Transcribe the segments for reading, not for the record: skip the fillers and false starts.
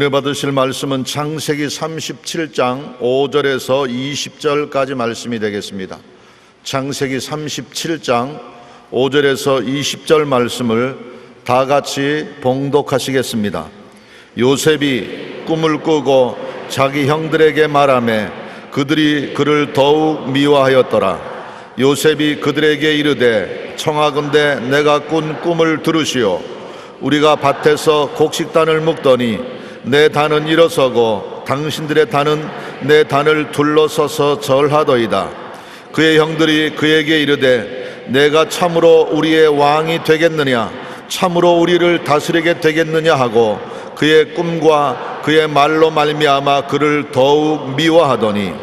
은혜 받으실 말씀은 창세기 37장 5절에서 20절까지 말씀이 되겠습니다. 창세기 37장 5절에서 20절 말씀을 다 같이 봉독하시겠습니다. 요셉이 꿈을 꾸고 자기 형들에게 말하매 그들이 그를 더욱 미워하였더라. 요셉이 그들에게 이르되 청하건대 내가 꾼 꿈을 들으시오. 우리가 밭에서 곡식단을 묶더니 내 단은 일어서고 당신들의 단은 내 단을 둘러서서 절하더이다. 그의 형들이 그에게 이르되 내가 참으로 우리의 왕이 되겠느냐, 참으로 우리를 다스리게 되겠느냐 하고 그의 꿈과 그의 말로 말미암아 그를 더욱 미워하더니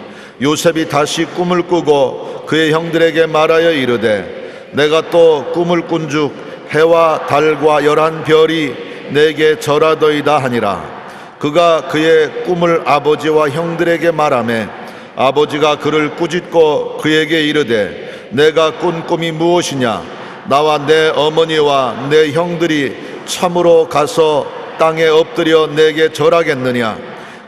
요셉이 다시 꿈을 꾸고 그의 형들에게 말하여 이르되 내가 또 꿈을 꾼즉 해와 달과 11별이 내게 절하더이다 하니라. 그가 그의 꿈을 아버지와 형들에게 말하매 아버지가 그를 꾸짖고 그에게 이르되 내가 꾼 꿈이 무엇이냐? 나와 내 어머니와 내 형들이 참으로 가서 땅에 엎드려 내게 절하겠느냐?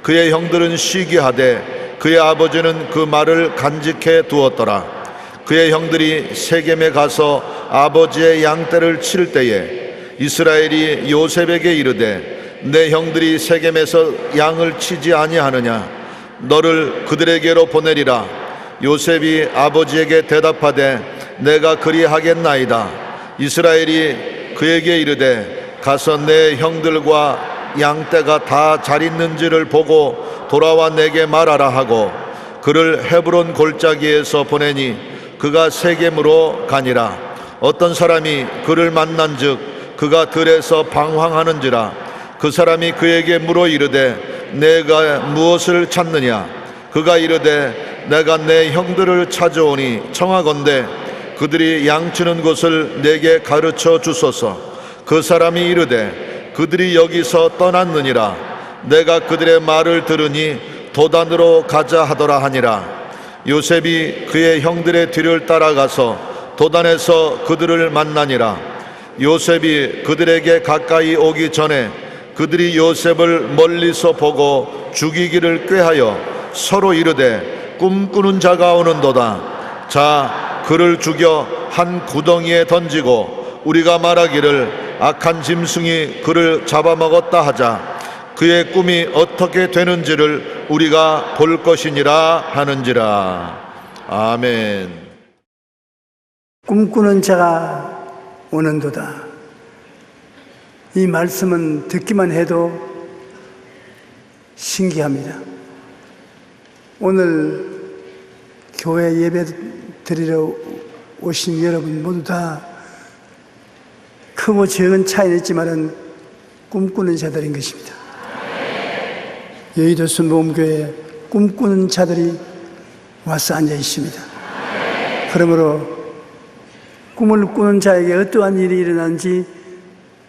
그의 형들은 시기하되 그의 아버지는 그 말을 간직해 두었더라. 그의 형들이 세겜에 가서 아버지의 양떼를 칠 때에 이스라엘이 요셉에게 이르되 내 형들이 세겜에서 양을 치지 아니하느냐? 너를 그들에게로 보내리라. 요셉이 아버지에게 대답하되 내가 그리하겠나이다. 이스라엘이 그에게 이르되 가서 내 형들과 양떼가 다 잘 있는지를 보고 돌아와 내게 말하라 하고 그를 헤브론 골짜기에서 보내니 그가 세겜으로 가니라. 어떤 사람이 그를 만난즉 그가 들에서 방황하는지라. 그 사람이 그에게 물어 이르되 내가 무엇을 찾느냐? 그가 이르되 내가 내 형들을 찾아오니 청하건대 그들이 양치는 곳을 내게 가르쳐 주소서. 그 사람이 이르되 그들이 여기서 떠났느니라. 내가 그들의 말을 들으니 도단으로 가자 하더라 하니라. 요셉이 그의 형들의 뒤를 따라가서 도단에서 그들을 만나니라. 요셉이 그들에게 가까이 오기 전에 그들이 요셉을 멀리서 보고 죽이기를 꾀하여 서로 이르되 꿈꾸는 자가 오는도다. 자, 그를 죽여 한 구덩이에 던지고 우리가 말하기를 악한 짐승이 그를 잡아먹었다 하자. 그의 꿈이 어떻게 되는지를 우리가 볼 것이니라 하는지라. 아멘. 꿈꾸는 자가 오는도다. 이 말씀은 듣기만 해도 신기합니다. 오늘 교회 예배 드리러 오신 여러분 모두 다 크고 적은 차이는 있지만은 꿈꾸는 자들인 것입니다. 여의도 순복음교회에 꿈꾸는 자들이 와서 앉아 있습니다. 그러므로 꿈을 꾸는 자에게 어떠한 일이 일어난지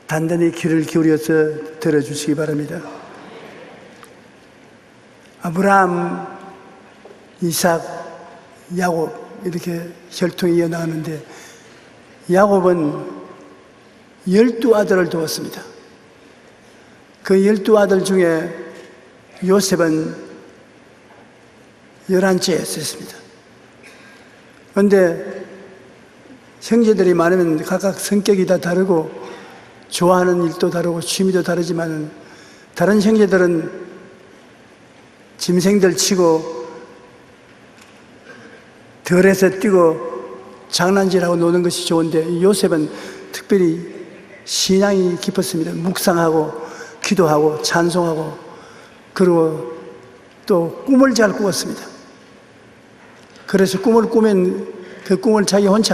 단단히 귀를 기울여서 들어주시기 바랍니다. 아브라함, 이삭, 야곱 이렇게 혈통이 이어나가는데 야곱은 12아들을 두었습니다. 그 12아들 중에 요셉은 11째였습니다. 그런데 형제들이 많으면 각각 성격이 다 다르고 좋아하는 일도 다르고 취미도 다르지만 다른 형제들은 짐승들 치고 덜에서 뛰고 장난질하고 노는 것이 좋은데 요셉은 특별히 신앙이 깊었습니다. 묵상하고 기도하고 찬송하고 그리고 또 꿈을 잘 꾸었습니다. 그래서 꿈을 꾸면 그 꿈을 자기 혼자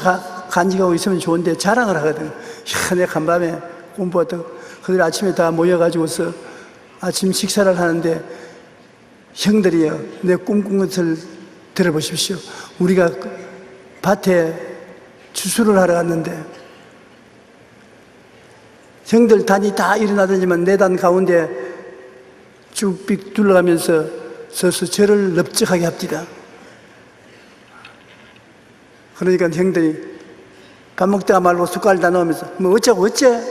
간직하고 있으면 좋은데 자랑을 하거든요. 야, 내가 간밤에 꿈꾸었다. 그들 아침에 다 모여가지고서 아침 식사를 하는데 형들이요, 내 꿈꾼 것을 들어보십시오. 우리가 밭에 추수를 하러 갔는데 형들 단이 다 일어나더니만 내 단 가운데 쭉 둘러가면서 서서 저를 넓적하게 합디다. 그러니까 형들이 밥 먹다가 말고 숟갈 다 넣으면서 뭐 어쩌고 어째?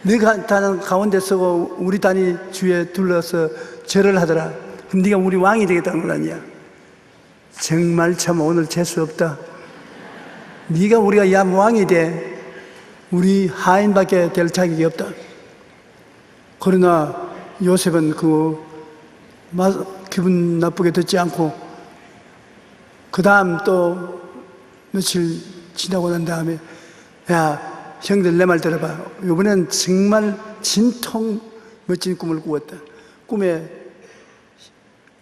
네가 단은 가운데 서고 우리 단이 주위에 둘러서 절을 하더라. 그럼 네가 우리 왕이 되겠다는 걸 아니야. 정말 참 오늘 재수 없다. 네가 우리가 야 왕이 돼. 우리 하인밖에 될 자격이 없다. 그러나 요셉은 기분 나쁘게 듣지 않고 그 다음 또 며칠 지나고 난 다음에 야 형들 내 말 들어봐. 이번엔 정말 진통 멋진 꿈을 꾸었다. 꿈에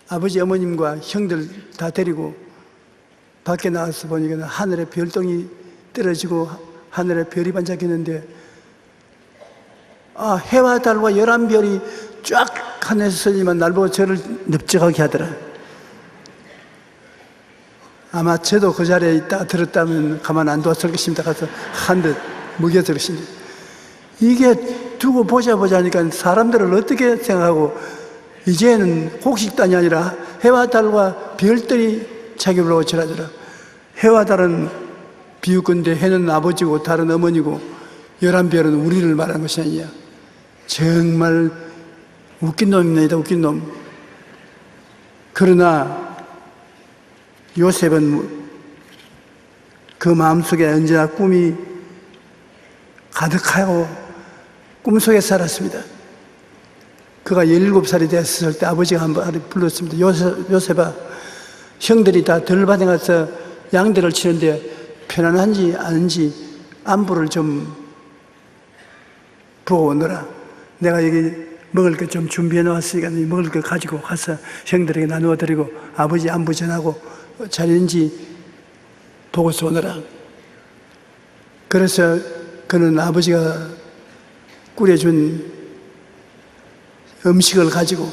아버지 어머님과 형들 다 데리고 밖에 나가서 보니까 하늘에 별똥이 떨어지고 하늘에 별이 반짝이는데 해와 달과 11별이 쫙 하늘에서 서지만 날 보고 저를 넓적하게 하더라. 아마 저도 그 자리에 있다 들었다면 가만 안 뒀을 것입니다. 가서 한 듯 먹여들 것입니다. 이게 두고 보자 하니까 사람들을 어떻게 생각하고 이제는 곡식단이 아니라 해와 달과 별들이 자기를 어찌하더라. 해와 달은 비유건데 해는 아버지고 달은 어머니고 11별은 우리를 말하는 것이 아니야. 정말 웃긴 놈입니다. 웃긴 놈. 그러나 요셉은 그 마음속에 언제나 꿈이 가득하고 꿈속에 살았습니다. 그가 17살이 됐을 때 아버지가 한번 불렀습니다. 요셉아, 형들이 다 들반에 가서 양들을 치는데 편안한지 아닌지 안부를 좀 보고 오너라. 내가 여기 먹을 것 좀 준비해 놓았으니까 먹을 것 가지고 가서 형들에게 나누어 드리고 아버지 안부 전하고 잘인지 보고서 오너라. 그래서 그는 아버지가 꾸려준 음식을 가지고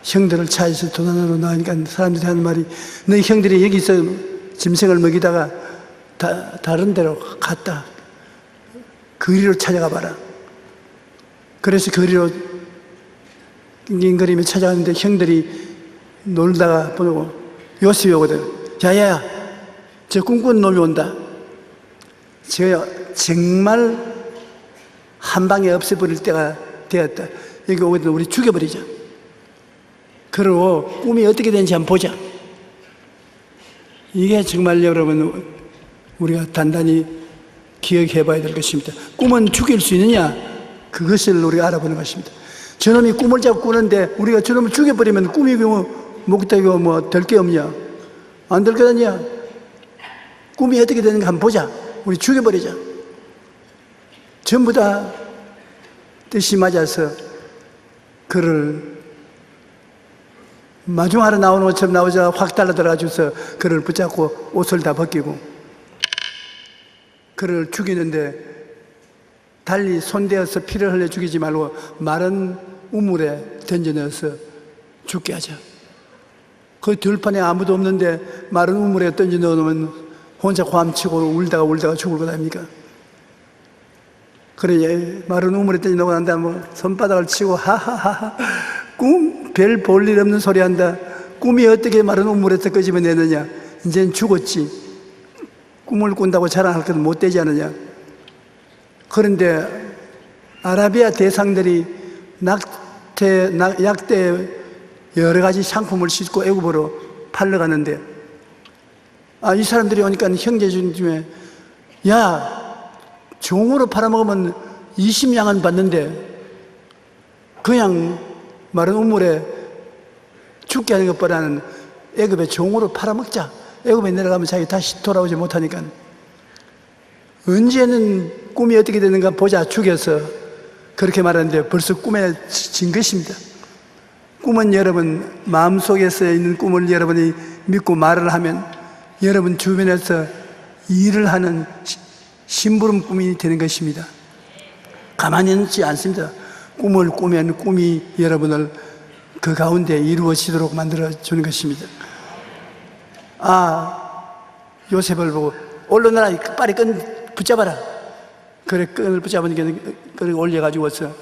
형들을 차에서 도난하러 나가니까 사람들이 하는 말이 너희 형들이 여기서 짐승을 먹이다가 다른 데로 갔다. 거리로 찾아가 봐라. 그래서 거리로 낑낑거리며 찾아갔는데 형들이 놀다가 보고 요셉이 오거든. 야야야, 저 꿈꾸는 놈이 온다. 제가 정말 한 방에 없애버릴 때가 되었다. 여기 오거든. 우리 죽여버리자. 그리고 꿈이 어떻게 되는지 한번 보자. 이게 정말 여러분 우리가 단단히 기억해 봐야 될 것입니다. 꿈은 죽일 수 있느냐? 그것을 우리가 알아보는 것입니다. 저놈이 꿈을 자꾸 꾸는데 우리가 저놈을 죽여버리면 꿈이 목적이고 뭐 될 게 없냐? 안 될 거 아니야? 꿈이 어떻게 되는가 한번 보자. 우리 죽여버리자. 전부 다 뜻이 맞아서 그를 마중하러 나오는 것처럼 나오자 확 달라들어가지고서 그를 붙잡고 옷을 다 벗기고 그를 죽이는데 달리 손대어서 피를 흘려 죽이지 말고 마른 우물에 던져 넣어서 죽게 하자. 그 들판에 아무도 없는데 마른 우물에 던져 넣어놓으면 혼자 고함치고 울다가 죽을 것 아닙니까? 그래, 마른 우물에 던져 넣고 난 다음에 손바닥을 치고 하하하하 별 볼 일 없는 소리 한다. 꿈이 어떻게 마른 우물에서 끄집어내느냐? 이제는 죽었지. 꿈을 꾼다고 자랑할 것은 못 되지 않느냐? 그런데 아라비아 대상들이 약대 여러 가지 상품을 싣고 애굽으로 팔러 가는데 이 사람들이 오니까 형제 중에 야, 종으로 팔아먹으면 20양은 받는데 그냥 마른 우물에 죽게 하는 것보다는 애굽에 종으로 팔아먹자. 애굽에 내려가면 자기 다시 돌아오지 못하니까 언제는 꿈이 어떻게 되는가 보자. 죽여서 그렇게 말하는데 벌써 꿈에 진 것입니다. 꿈은 여러분 마음속에서 있는 꿈을 여러분이 믿고 말을 하면 여러분 주변에서 일을 하는 심부름 꿈이 되는 것입니다. 가만히 있지 않습니다. 꿈을 꾸면 꿈이 여러분을 그 가운데 이루어지도록 만들어주는 것입니다. 요셉을 보고 올라놔라. 빨리 끈 붙잡아라. 그래 끈을 붙잡으니까 끈을 올려가지고서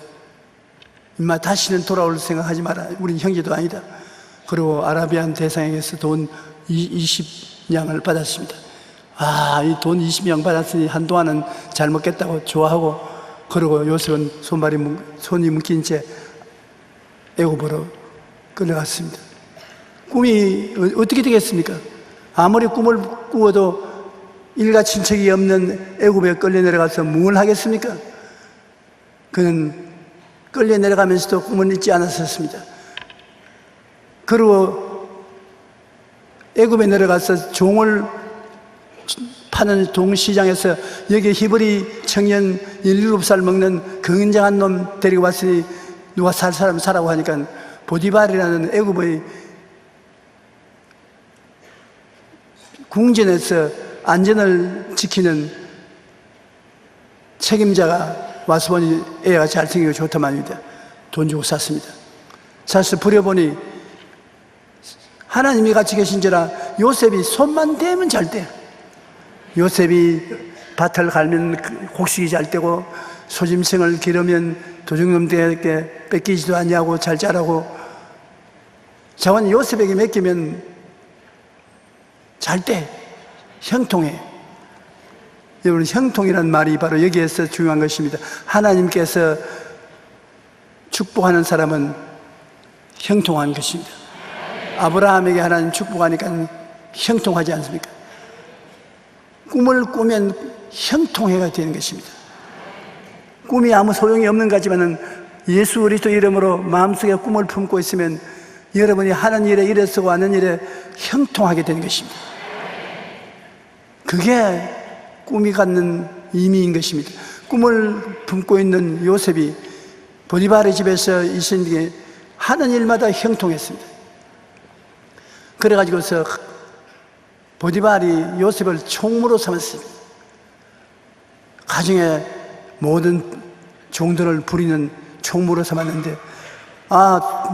임마 다시는 돌아올 생각하지 마라. 우린 형제도 아니다. 그리고 아라비안 대상에게서 돈 20냥을 받았습니다. 이 돈 20냥 받았으니 한동안은 잘 먹겠다고 좋아하고 그러고 요셉은 손이 묶인 채 애굽으로 끌려갔습니다. 꿈이 어떻게 되겠습니까? 아무리 꿈을 꾸어도 일가 친척이 없는 애굽에 끌려 내려가서 뭘 하겠습니까? 그는 끌려 내려가면서도 꿈을 잊지 않았었습니다. 그리고 애굽에 내려가서 종을 파는 동시장에서 여기 히브리 청년 17살 먹는 건장한 놈 데리고 왔으니 누가 살 사람 사라고 하니까 보디발이라는 애굽의 궁전에서 안전을 지키는 책임자가 와서 보니 애가 잘생기고 좋다만입니다. 돈 주고 샀습니다. 사실 부려보니 하나님이 같이 계신지라 요셉이 손만 대면 잘 돼. 요셉이 밭을 갈면 곡식이 잘 되고 소짐승을 기르면 도둑놈들에게 뺏기지도 않냐고 잘 자라고 자원 요셉에게 맡기면 잘 돼. 형통해. 여러분, 형통이라는 말이 바로 여기에서 중요한 것입니다. 하나님께서 축복하는 사람은 형통한 것입니다. 아브라함에게 하나님 축복하니까 형통하지 않습니까? 꿈을 꾸면 형통해가 되는 것입니다. 꿈이 아무 소용이 없는 것 같지만은 예수 그리스도 이름으로 마음속에 꿈을 품고 있으면 여러분이 하는 일에 일에 쓰고 하는 일에 형통하게 되는 것입니다. 그게 꿈이 갖는 의미인 것입니다. 꿈을 품고 있는 요셉이 보디발의 집에서 있은 게 하는 일마다 형통했습니다. 그래가지고서 보디발이 요셉을 총무로 삼았습니다. 가정에 모든 종들을 부리는 총무로 삼았는데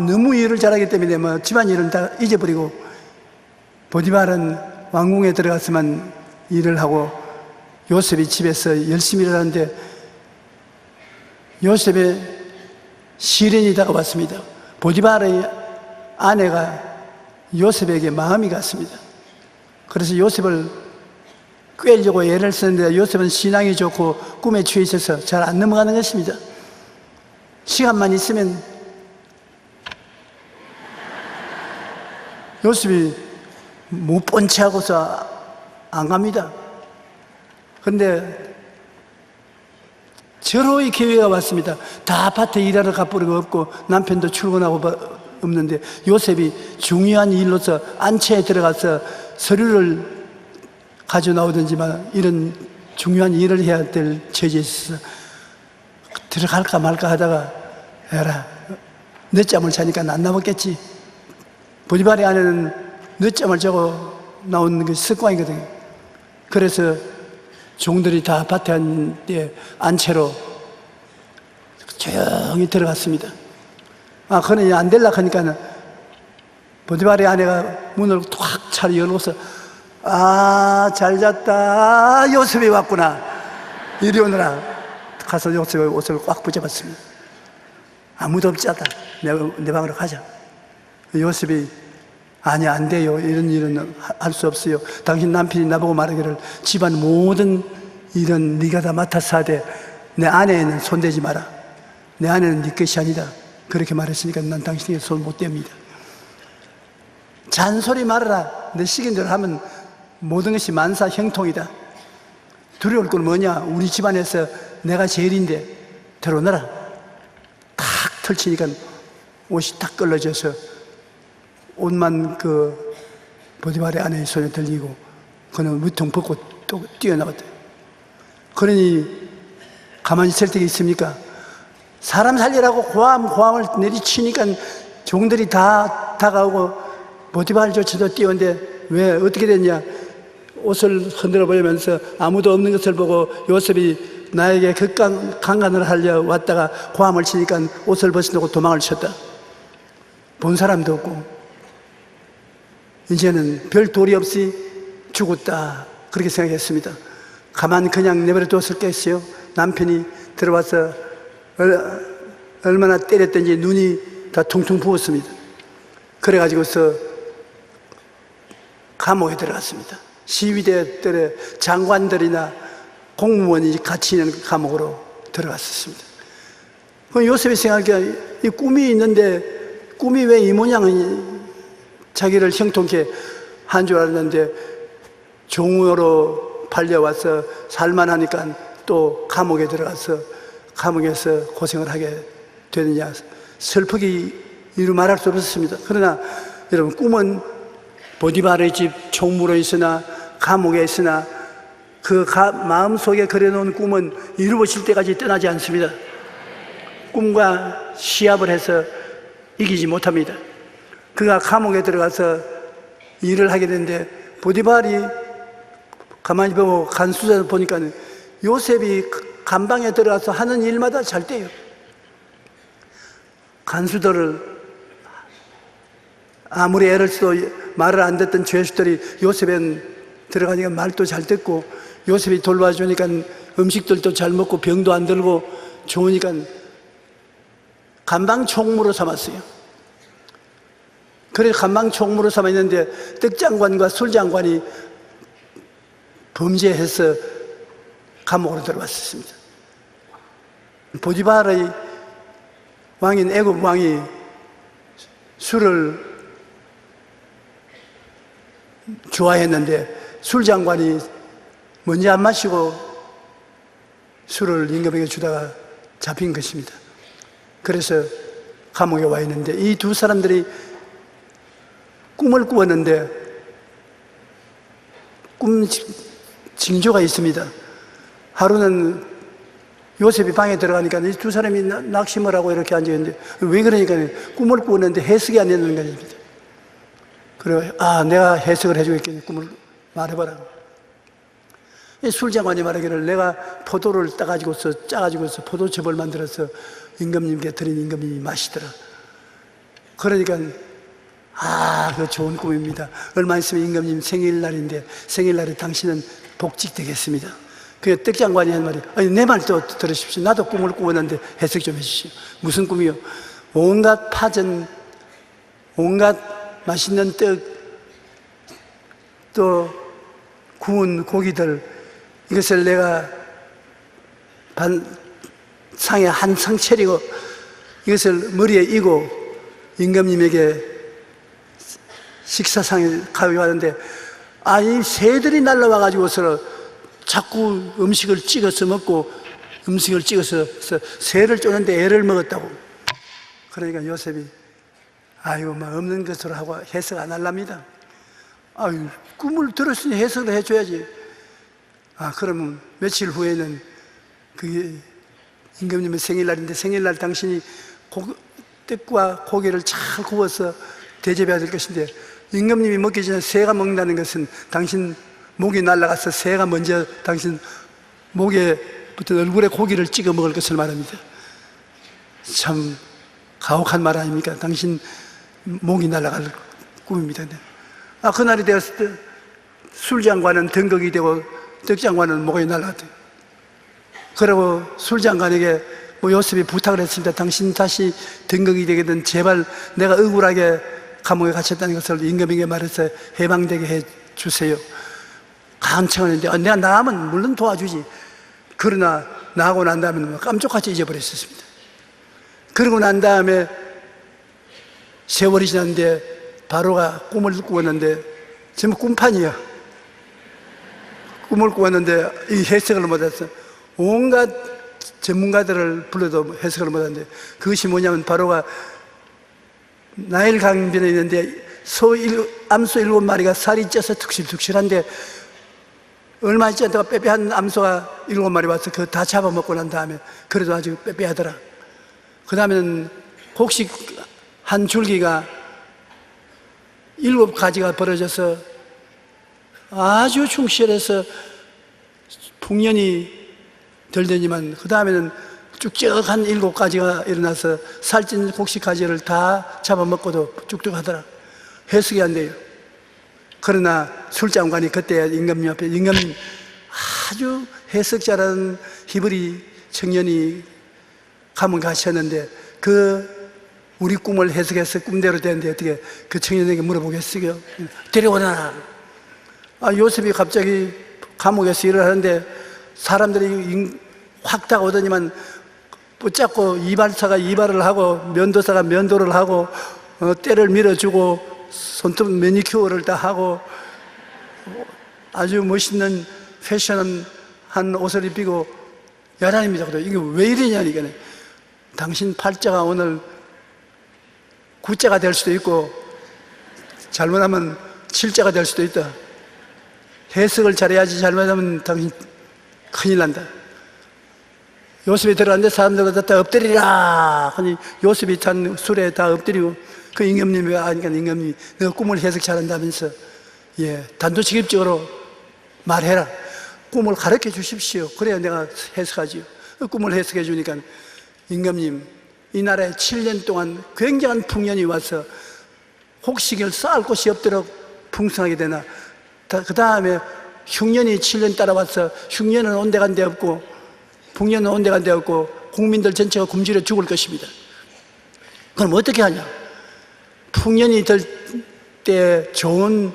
너무 일을 잘하기 때문에 뭐 집안일은 다 잊어버리고 보디발은 왕궁에 들어가서만 일을 하고 요셉이 집에서 열심히 일하는데 요셉의 시련이 다가왔습니다. 보디발의 아내가 요셉에게 마음이 갔습니다. 그래서 요셉을 꿰려고 애를 쓰는데 요셉은 신앙이 좋고 꿈에 취해 있어서 잘 안 넘어가는 것입니다. 시간만 있으면 요셉이 못 본 채 하고서 안 갑니다. 그런데 절호의 기회가 왔습니다. 다 밭에 일하러 가버리고 없고 남편도 출근하고 없는데 요셉이 중요한 일로서 안채에 들어가서 서류를 가져 나오든지만 이런 중요한 일을 해야 될 처지에 있어서 들어갈까 말까 하다가 에라 늦잠을 자니까 안 나왔겠지. 보디발의 아내는 늦잠을 자고 나오는 게 습관이거든요. 그래서 종들이 다 밭에 앉는데 안채로 조용히 들어갔습니다. 그러니 안 될라 하니까는 보디발의 아내가 문을 탁 차려 열고서 잘 잤다. 요셉이 왔구나. 이리 오너라. 가서 요셉의 옷을 꽉 붙잡았습니다. 아무도 없자다. 내 방으로 가자. 요셉이 아니 안 돼요. 이런 일은 할 수 없어요. 당신 남편이 나보고 말하기를 집안 모든 일은 네가 다 맡아서 하되 내 아내에는 손대지 마라. 내 아내는 네 것이 아니다. 그렇게 말했으니까 난 당신에게 손 못 댑니다. 잔소리 말아라. 내 시킨대로 하면 모든 것이 만사 형통이다. 두려울 건 뭐냐? 우리 집안에서 내가 제일인데 들어오너라. 탁 털치니까 옷이 탁 걸러져서 옷만 그 보디발의 아내의 손에 들리고 그는 무통 벗고 또 뛰어나갔다. 그러니 가만히 있을 때가 있습니까? 사람 살리라고 고함을 내리치니까 종들이 다 다가오고 보디발조차도 뛰어온데 왜 어떻게 됐냐? 옷을 흔들어 보이면서 아무도 없는 것을 보고 요셉이 나에게 강간을 하려 왔다가 고함을 치니까 옷을 벗어놓고 도망을 쳤다. 본 사람도 없고 이제는 별 도리 없이 죽었다. 그렇게 생각했습니다. 가만 그냥 내버려 뒀을겠어요? 남편이 들어와서 얼마나 때렸던지 눈이 다 퉁퉁 부었습니다. 그래가지고서 감옥에 들어갔습니다. 시위대들의 장관들이나 공무원이 같이 있는 감옥으로 들어갔었습니다. 그 요셉이 생각해 이 꿈이 있는데 꿈이 왜 이 모양이 자기를 형통케 한 줄 알았는데 종으로 팔려와서 살만하니까 또 감옥에 들어가서 감옥에서 고생을 하게 되느냐 슬프기 이루 말할 수 없었습니다. 그러나 여러분 꿈은 보디발의 집 총무로 있으나 감옥에 있으나 그 마음속에 그려놓은 꿈은 이루어질 때까지 떠나지 않습니다. 꿈과 시합을 해서 이기지 못합니다. 그가 감옥에 들어가서 일을 하게 되는데 보디발이 가만히 보고 간수자 보니까 요셉이 감방에 들어가서 하는 일마다 잘 돼요. 간수들을 아무리 애를 써도 말을 안 듣던 죄수들이 요셉엔 들어가니까 말도 잘 듣고 요셉이 돌봐주니까 음식들도 잘 먹고 병도 안 들고 좋으니까 감방 총무로 삼았어요. 그래서 감방 총무로 삼았는데 떡장관과 술장관이 범죄해서 감옥으로 들어왔습니다. 보디발의 왕인 애굽 왕이 술을 좋아했는데 술장관이 먼저 안 마시고 술을 임금에게 주다가 잡힌 것입니다. 그래서 감옥에 와 있는데 이 두 사람들이 꿈을 꾸었는데 꿈 징조가 있습니다. 하루는 요셉이 방에 들어가니까 이 두 사람이 낙심을 하고 이렇게 앉아있는데 왜 그러니까 꿈을 꾸었는데 해석이 안 되는 것입니다. 그래서 내가 해석을 해주겠겠네. 꿈을 말해봐라. 술장관이 말하기를 내가 포도를 짜가지고서 포도즙을 만들어서 임금님께 드린 임금님이 마시더라. 그러니까 그 좋은 꿈입니다. 얼마 있으면 임금님 생일날인데 생일날에 당신은 복직되겠습니다. 그 떡장관이 한 말이 내 말도 들으십시오. 나도 꿈을 꾸었는데 해석 좀 해주시오. 무슨 꿈이요? 온갖 파전, 온갖 맛있는 떡, 또 구운 고기들 이것을 내가 상에 한 상 차리고 이것을 머리에 이고 임금님에게 식사상에 가져가는데 이 새들이 날라와가지고서 자꾸 음식을 찍어서 먹고 음식을 찍어서 새를 쫓는데 애를 먹었다고. 그러니까 요셉이 없는 것으로 하고 해석 안 할랍니다. 꿈을 들었으니 해석을 해줘야지. 그러면 며칠 후에는 그게 임금님의 생일날인데 생일날 당신이 떡과 고기를 잘 구워서 대접해야 될 것인데 임금님이 먹기 전에 새가 먹는다는 것은 당신 목이 날아가서 새가 먼저 당신 목에 붙은 얼굴에 고기를 찍어 먹을 것을 말합니다. 참 가혹한 말 아닙니까? 당신 목이 날아갈 꿈입니다. 그날이 되었을 때 술장관은 등극이 되고 떡장관은 목이 날아갔대요. 그리고 술장관에게 요셉이 부탁을 했습니다. 당신 다시 등극이 되거든 제발 내가 억울하게 감옥에 갇혔다는 것을 임금에게 말해서 해방되게 해주세요. 간청을 했는데 내가 나가면 물론 도와주지. 그러나 나가고 난 다음에 깜짝같이 잊어버렸었습니다. 그러고 난 다음에 세월이 지났는데 바로가 꿈을 꾸었는데 전부 꿈판이야. 꿈을 꾸었는데 이 해석을 못해서 온갖 전문가들을 불러도 해석을 못하는데 그것이 뭐냐면 바로가 나일 강변에 있는데 암소 7마리가 살이 쪄서 툭실툭실한데 얼마 있지 않다가 빼빼한 암소가 7마리 와서 그거 다 잡아먹고 난 다음에 그래도 아주 빼빼하더라. 그 다음에는 곡식 한 줄기가 7가지가 벌어져서 아주 충실해서 풍년이 덜 되지만 그 다음에는 쭉쭉한 7가지가 일어나서 살찐 곡식 가지를 다 잡아먹고도 쭉쭉 하더라. 해석이 안 돼요. 그러나 술장관이 그때 임금님 앞에 임금님 아주 해석 잘하는 히브리 청년이 감옥에 가셨는데 우리 꿈을 해석해서 꿈대로 되는데 어떻게 그 청년에게 물어보겠어요? 데려오라. 요셉이 갑자기 감옥에서 일을 하는데 사람들이 확 다가오더니만 붙잡고 이발사가 이발을 하고 면도사가 면도를 하고 때를 밀어주고 손톱 매니큐어를 다 하고 아주 멋있는 패션한 옷을 입히고 야단입니다. 그래 이게 왜 이러냐니까 당신 팔자가 오늘 구자가 될 수도 있고 잘못하면 칠자가 될 수도 있다. 해석을 잘해야지 잘못하면 당신 큰일 난다. 요셉이 들어갔는데 사람들은 다 엎드리라 하니 요셉이 찬 술에 다 엎드리고 그 임금님이 아니까 임금님이 내가 꿈을 해석 잘한다면서 단도직입적으로 말해라. 꿈을 가르쳐 주십시오. 그래야 내가 해석하지요. 그 꿈을 해석해 주니까 임금님 이 나라에 7년 동안 굉장한 풍년이 와서 곡식을 쌓을 곳이 없도록 풍성하게 되나 그 다음에 흉년이 7년 따라와서 흉년은 온데간데 없고 풍년은 온데간데 없고 국민들 전체가 굶주려 죽을 것입니다. 그럼 어떻게 하냐? 풍년이 될 때 좋은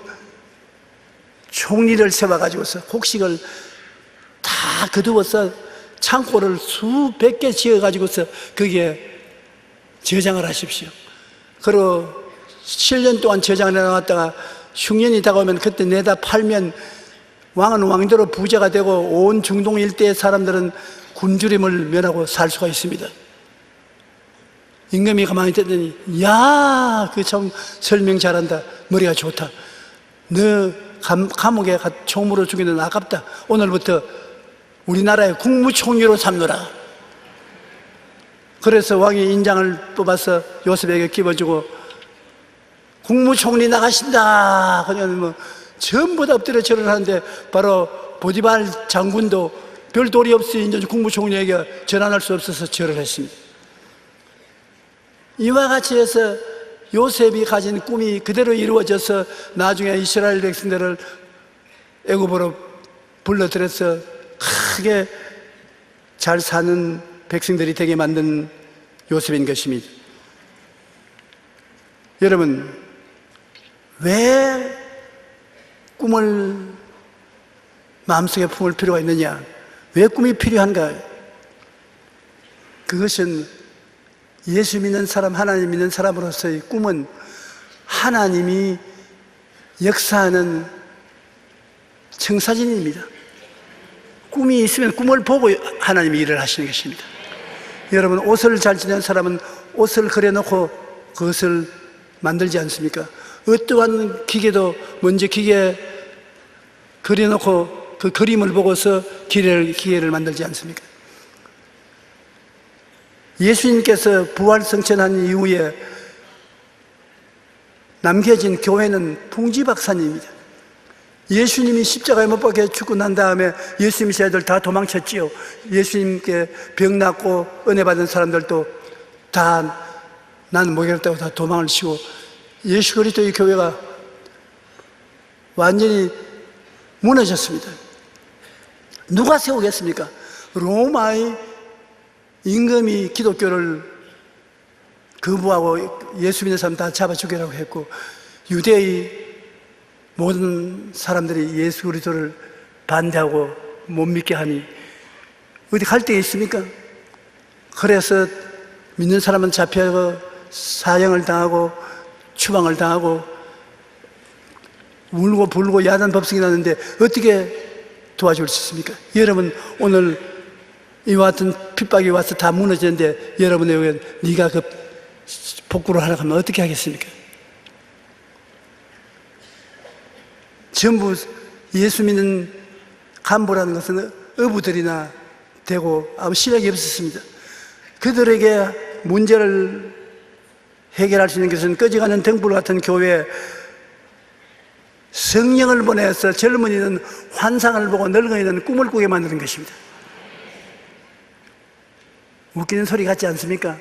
총리를 세워가지고서 곡식을 다 거두어서 창고를 수백 개 지어가지고서 거기에 저장을 하십시오. 그리고 7년 동안 저장을 해놨다가 흉년이 다가오면 그때 내다 팔면 왕은 왕대로 부자가 되고 온 중동 일대의 사람들은 굶주림을 면하고 살 수가 있습니다. 임금이 가만히 듣더니 야, 그 참 설명 잘한다. 머리가 좋다. 너 감옥에 총으로 죽이는 아깝다. 오늘부터 우리나라의 국무총리로 삼노라. 그래서 왕이 인장을 뽑아서 요셉에게 끼워주고 국무총리 나가신다. 그냥 전부 다 엎드려 절을 하는데 바로 보디발 장군도 별 도리 없이 이제 국무총리에게 전환할 수 없어서 절을 했습니다. 이와 같이 해서 요셉이 가진 꿈이 그대로 이루어져서 나중에 이스라엘 백성들을 애굽으로 불러들여서 크게 잘 사는 백성들이 되게 만든 요셉인 것입니다. 여러분, 왜 꿈을 마음속에 품을 필요가 있느냐? 왜 꿈이 필요한가? 그것은 예수 믿는 사람, 하나님 믿는 사람으로서의 꿈은 하나님이 역사하는 청사진입니다. 꿈이 있으면 꿈을 보고 하나님이 일을 하시는 것입니다. 여러분, 옷을 잘 지내는 사람은 옷을 그려놓고 그것을 만들지 않습니까? 어떠한 기계도 먼저 기계 그려놓고 그 그림을 보고서 기계를 만들지 않습니까? 예수님께서 부활 성천한 이후에 남겨진 교회는 풍지박산입니다. 예수님이 십자가에 못 박혀 죽고 난 다음에 예수님 세대들 다 도망쳤지요. 예수님께 병 낫고 은혜 받은 사람들도 다 나는 모르겠다고 다 도망을 치고 예수 그리스도의 교회가 완전히 무너졌습니다. 누가 세우겠습니까? 로마의 임금이 기독교를 거부하고 예수 믿는 사람 다 잡아 죽이라고 했고 유대의 모든 사람들이 예수 그리스도를 반대하고 못 믿게 하니 어디 갈 데 있습니까? 그래서 믿는 사람은 잡혀가 사형을 당하고 추방을 당하고 울고 불고 야단 법석이 나는데 어떻게 도와줄 수 있습니까? 여러분, 오늘 이와 같은 핍박이 와서 다 무너지는데 여러분에게 네가 그 복구를 하라고 하면 어떻게 하겠습니까? 전부 예수 믿는 간부라는 것은 어부들이나 되고 아무 실력이 없었습니다. 그들에게 문제를 해결할 수 있는 것은 꺼져가는 등불 같은 교회에 성령을 보내서 젊은이는 환상을 보고 늙은이는 꿈을 꾸게 만드는 것입니다. 웃기는 소리 같지 않습니까?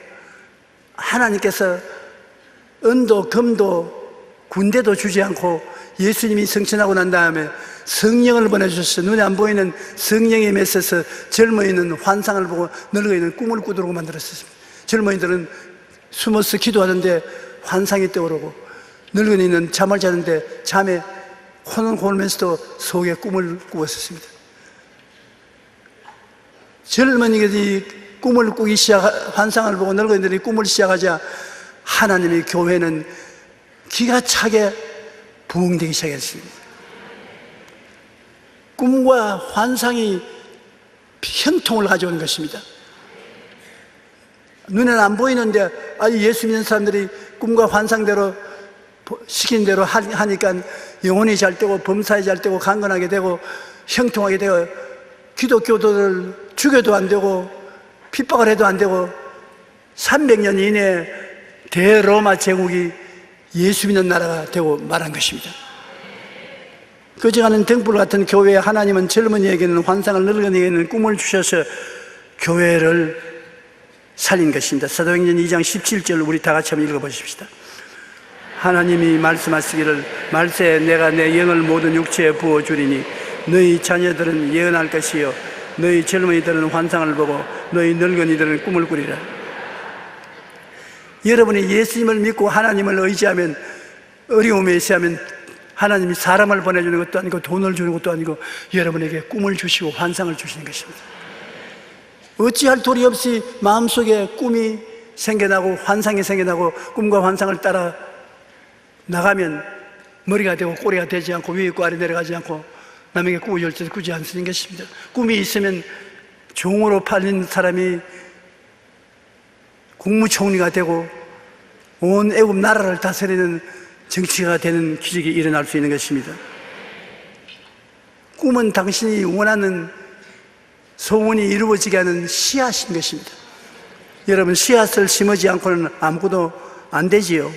하나님께서 은도, 금도, 군대도 주지 않고 예수님이 성천하고 난 다음에 성령을 보내주셔서 눈에 안 보이는 성령에 맺혀서 젊은이는 환상을 보고 늙은이는 꿈을 꾸도록 만들었습니다. 젊은이들은 숨어서 기도하는데 환상이 떠오르고 늙은이는 잠을 자는데 잠에 코는 골면서도 속에 꿈을 꾸었습니다. 젊은이들이 꿈을 꾸기 환상을 보고 늙은이들이 꿈을 시작하자 하나님의 교회는 기가 차게 부흥되기 시작했습니다. 꿈과 환상이 형통을 가져오는 것입니다. 눈에는 안 보이는데 예수 믿는 사람들이 꿈과 환상대로 시킨 대로 하니까 영혼이 잘 되고 범사에 잘 되고 강건하게 되고 형통하게 되고 기독교도를 죽여도 안 되고 핍박을 해도 안 되고 300년 이내에 대로마 제국이 예수 믿는 나라가 되고 말한 것입니다. 꺼져가는 등불 같은 교회에 하나님은 젊은이에게는 환상을, 늙은이에게는 꿈을 주셔서 교회를 살린 것입니다. 사도행전 2장 17절 우리 다 같이 한번 읽어보십시다. 하나님이 말씀하시기를 말세 내가 내 영을 모든 육체에 부어주리니 너희 자녀들은 예언할 것이요 너희 젊은이들은 환상을 보고 너희 늙은이들은 꿈을 꾸리라. 여러분이 예수님을 믿고 하나님을 의지하면, 어려움에 있으면 하나님이 사람을 보내주는 것도 아니고 돈을 주는 것도 아니고 여러분에게 꿈을 주시고 환상을 주시는 것입니다. 어찌할 도리 없이 마음속에 꿈이 생겨나고 환상이 생겨나고 꿈과 환상을 따라 나가면 머리가 되고 꼬리가 되지 않고 위에 있고 아래 내려가지 않고 남에게 꿈을 열 때도 꾸지 않는 것입니다. 꿈이 있으면 종으로 팔린 사람이 국무총리가 되고 온 애굽 나라를 다스리는 정치가 되는 기적이 일어날 수 있는 것입니다. 꿈은 당신이 원하는 소원이 이루어지게 하는 씨앗인 것입니다. 여러분, 씨앗을 심지 않고는 아무것도 안 되지요.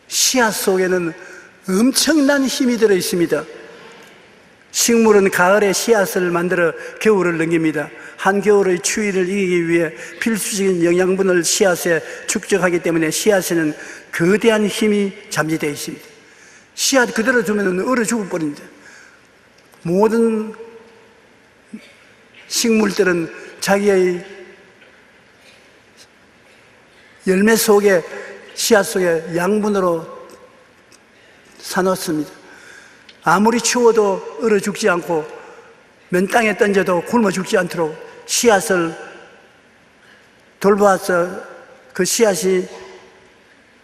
씨앗 속에는 엄청난 힘이 들어 있습니다. 식물은 가을에 씨앗을 만들어 겨울을 넘깁니다. 한겨울의 추위를 이기기 위해 필수적인 영양분을 씨앗에 축적하기 때문에 씨앗에는 거대한 힘이 잠재되어 있습니다. 씨앗 그대로 두면 얼어 죽어버립니다. 모든 식물들은 자기의 열매 속에, 씨앗 속에 양분으로 사놓습니다. 아무리 추워도 얼어 죽지 않고 맨 땅에 던져도 굶어 죽지 않도록 씨앗을 돌보아서 그 씨앗이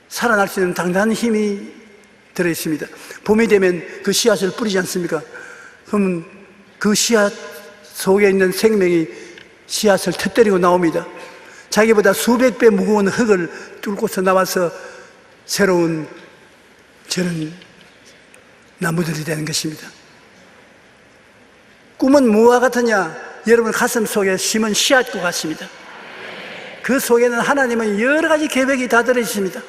살아날 수 있는 당당한 힘이 들어있습니다. 봄이 되면 그 씨앗을 뿌리지 않습니까? 그러면 그 씨앗 속에 있는 생명이 씨앗을 터뜨리고 나옵니다. 자기보다 수백 배 무거운 흙을 뚫고서 나와서 새로운 저런 나무들이 되는 것입니다. 꿈은 무엇과 같으냐? 여러분 가슴 속에 심은 씨앗과 같습니다. 그 속에는 하나님은 여러 가지 계획이 다 들어있습니다.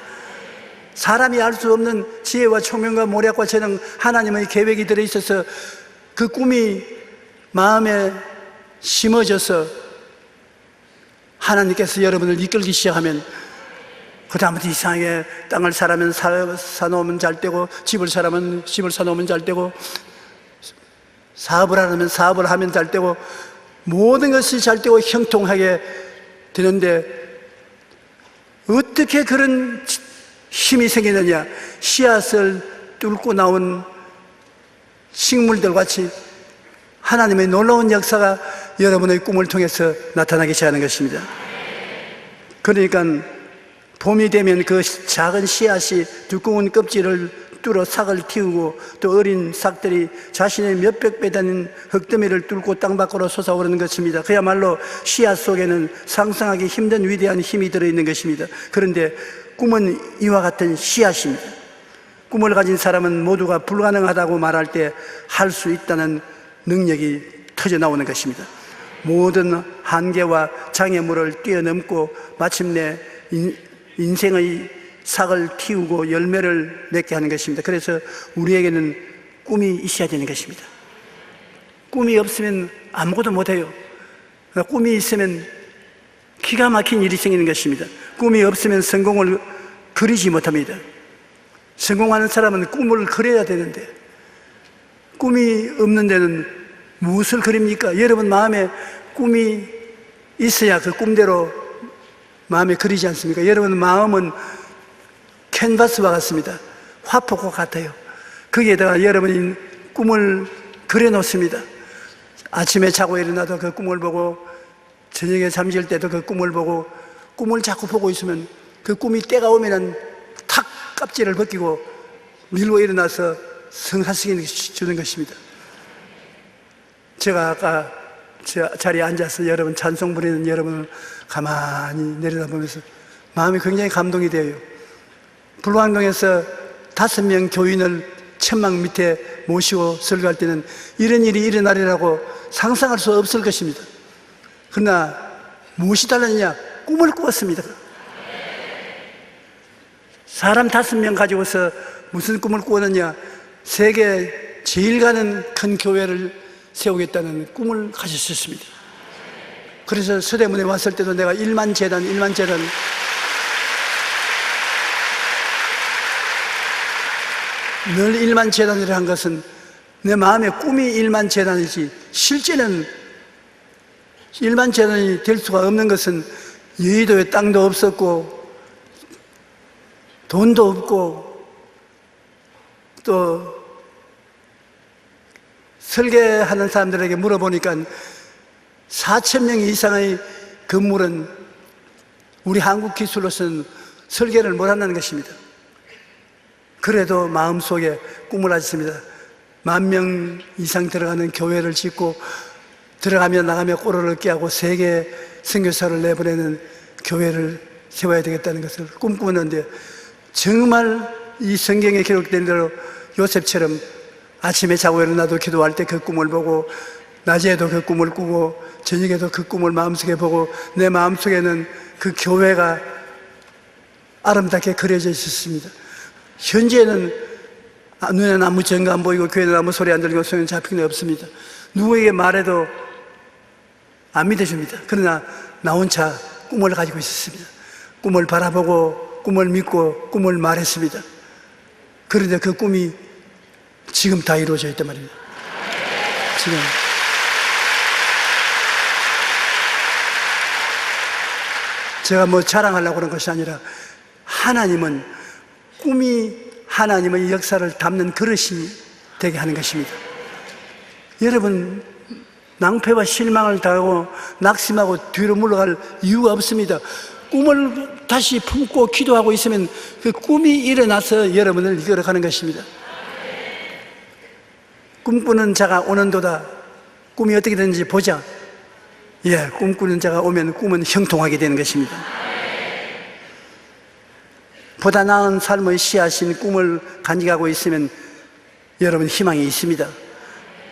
사람이 알 수 없는 지혜와 총명과 모략과 재능, 하나님의 계획이 들어있어서 그 꿈이 마음에 심어져서 하나님께서 여러분을 이끌기 시작하면 그다음부터 이상하게 땅을 사라면 사놓으면 잘 되고 집을 사라면 집을 사놓으면 잘 되고 사업을 하면 사업을 하면 잘 되고 모든 것이 잘 되고 형통하게 되는데 어떻게 그런 힘이 생기느냐? 씨앗을 뚫고 나온 식물들 같이 하나님의 놀라운 역사가 여러분의 꿈을 통해서 나타나기 시작하는 것입니다. 그러니까 봄이 되면 그 작은 씨앗이 두꺼운 껍질을 뚫어 싹을 틔우고 또 어린 싹들이 자신의 몇백 배 되는 흙더미를 뚫고 땅 밖으로 솟아오르는 것입니다. 그야말로 씨앗 속에는 상상하기 힘든 위대한 힘이 들어있는 것입니다. 그런데 꿈은 이와 같은 씨앗입니다. 꿈을 가진 사람은 모두가 불가능하다고 말할 때 할 수 있다는 능력이 터져나오는 것입니다. 모든 한계와 장애물을 뛰어넘고 마침내 인생의 삭을 틔우고 열매를 맺게 하는 것입니다. 그래서 우리에게는 꿈이 있어야 되는 것입니다. 꿈이 없으면 아무것도 못해요. 꿈이 있으면 기가 막힌 일이 생기는 것입니다. 꿈이 없으면 성공을 그리지 못합니다. 성공하는 사람은 꿈을 그려야 되는데 꿈이 없는 데는 무엇을 그립니까? 여러분 마음에 꿈이 있어야 그 꿈대로 마음에 그리지 않습니까? 여러분 마음은 캔버스와 같습니다. 화폭과 같아요. 거기에다가 여러분이 꿈을 그려놓습니다. 아침에 자고 일어나도 그 꿈을 보고 저녁에 잠질 때도 그 꿈을 보고 꿈을 자꾸 보고 있으면 그 꿈이 때가 오면은 탁 껍질을 벗기고 밀고 일어나서 성사시켜 주는 것입니다. 제가 아까 자리에 앉아서 여러분 찬송 부리는 여러분을 가만히 내려다보면서 마음이 굉장히 감동이 돼요. 불광동에서 5명 교인을 천막 밑에 모시고 설교할 때는 이런 일이 일어나리라고 상상할 수 없을 것입니다. 그러나 무엇이 달랐느냐? 꿈을 꾸었습니다. 사람 5명 가지고서 무슨 꿈을 꾸었느냐? 세계 제일 가는 큰 교회를 세우겠다는 꿈을 가졌었습니다. 그래서 서대문에 왔을 때도 내가 1만 재단 늘 1만 재단이라 한 것은 내 마음의 꿈이 1만 재단이지 실제는 1만 재단이 될 수가 없는 것은 여의도에 땅도 없었고 돈도 없고 또 설계하는 사람들에게 물어보니까 4,000명 이상의 건물은 우리 한국 기술로서는 설계를 못한다는 것입니다. 그래도 마음속에 꿈을 가졌습니다. 10,000명 이상 들어가는 교회를 짓고 들어가며 나가며 꼬르륵 깨하고 세계 선교사를 내보내는 교회를 세워야 되겠다는 것을 꿈꾸었는데 정말 이 성경에 기록된 대로 요셉처럼 아침에 자고 일어나도 기도할 때 그 꿈을 보고 낮에도 그 꿈을 꾸고 저녁에도 그 꿈을 마음속에 보고 내 마음속에는 그 교회가 아름답게 그려져 있었습니다. 현재는 눈에는 아무 증거 안 보이고 교회는 아무 소리 안 들리고 소리는 잡히는 게 없습니다. 누구에게 말해도 안 믿어줍니다. 그러나 나 혼자 꿈을 가지고 있었습니다. 꿈을 바라보고 꿈을 믿고 꿈을 말했습니다. 그런데 그 꿈이 지금 다 이루어져 있단 말입니다. 지금 제가 뭐 자랑하려고 그런 것이 아니라 하나님은 꿈이 하나님의 역사를 담는 그릇이 되게 하는 것입니다. 여러분 낭패와 실망을 당하고 낙심하고 뒤로 물러갈 이유가 없습니다. 꿈을 다시 품고 기도하고 있으면 그 꿈이 일어나서 여러분을 이끌어가는 것입니다. 꿈꾸는 자가 오는도다. 꿈이 어떻게 되는지 보자. 예, 꿈꾸는 자가 오면 꿈은 형통하게 되는 것입니다. 보다 나은 삶의 씨앗인 꿈을 간직하고 있으면 여러분 희망이 있습니다.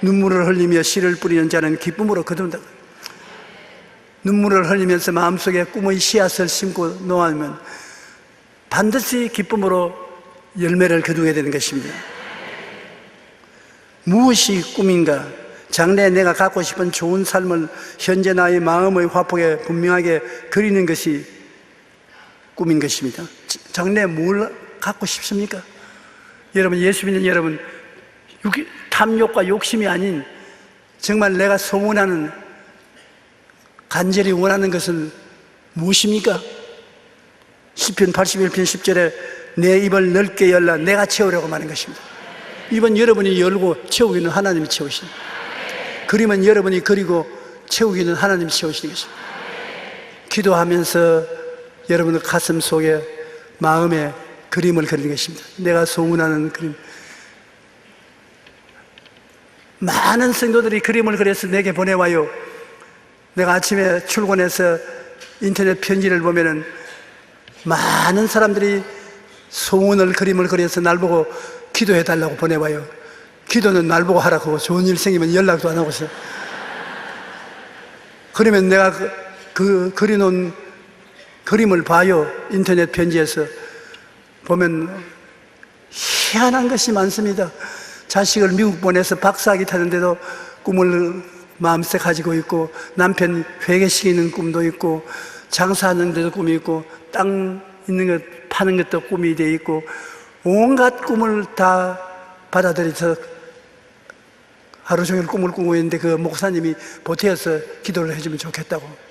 눈물을 흘리며 씨를 뿌리는 자는 기쁨으로 거둔다. 눈물을 흘리면서 마음속에 꿈의 씨앗을 심고 놓으면 반드시 기쁨으로 열매를 거두게 되는 것입니다. 무엇이 꿈인가? 장래에 내가 갖고 싶은 좋은 삶을 현재 나의 마음의 화폭에 분명하게 그리는 것이 꿈인 것입니다. 장래에 뭘 갖고 싶습니까? 여러분, 예수 믿는 여러분, 탐욕과 욕심이 아닌 정말 내가 소원하는, 간절히 원하는 것은 무엇입니까? 시편 81편 10절에 내 입을 넓게 열라 내가 채우려고 말하는 것입니다. 입은 여러분이 열고 채우기는 하나님이 채우시는, 그림은 여러분이 그리고 채우기는 하나님이 채우시는 것입니다. 기도하면서 여러분의 가슴 속에 마음에 그림을 그리는 것입니다. 내가 소원하는 그림. 많은 성도들이 그림을 그려서 내게 보내와요. 내가 아침에 출근해서 인터넷 편지를 보면은 많은 사람들이 소원을 그림을 그려서 날 보고 기도해 달라고 보내와요. 기도는 날 보고 하라고 하고 좋은 일 생기면 연락도 안 하고서. 그러면 내가 그 그려놓은 그림을 봐요. 인터넷 편지에서 보면 희한한 것이 많습니다. 자식을 미국 보내서 박사학위 타는데도 꿈을 마음속에 가지고 있고, 남편 회개시키는 꿈도 있고, 장사하는 데도 꿈이 있고, 땅 있는 것 파는 것도 꿈이 돼 있고, 온갖 꿈을 다 받아들여서 하루 종일 꿈을 꾸고 있는데 그 목사님이 보태어서 기도를 해주면 좋겠다고.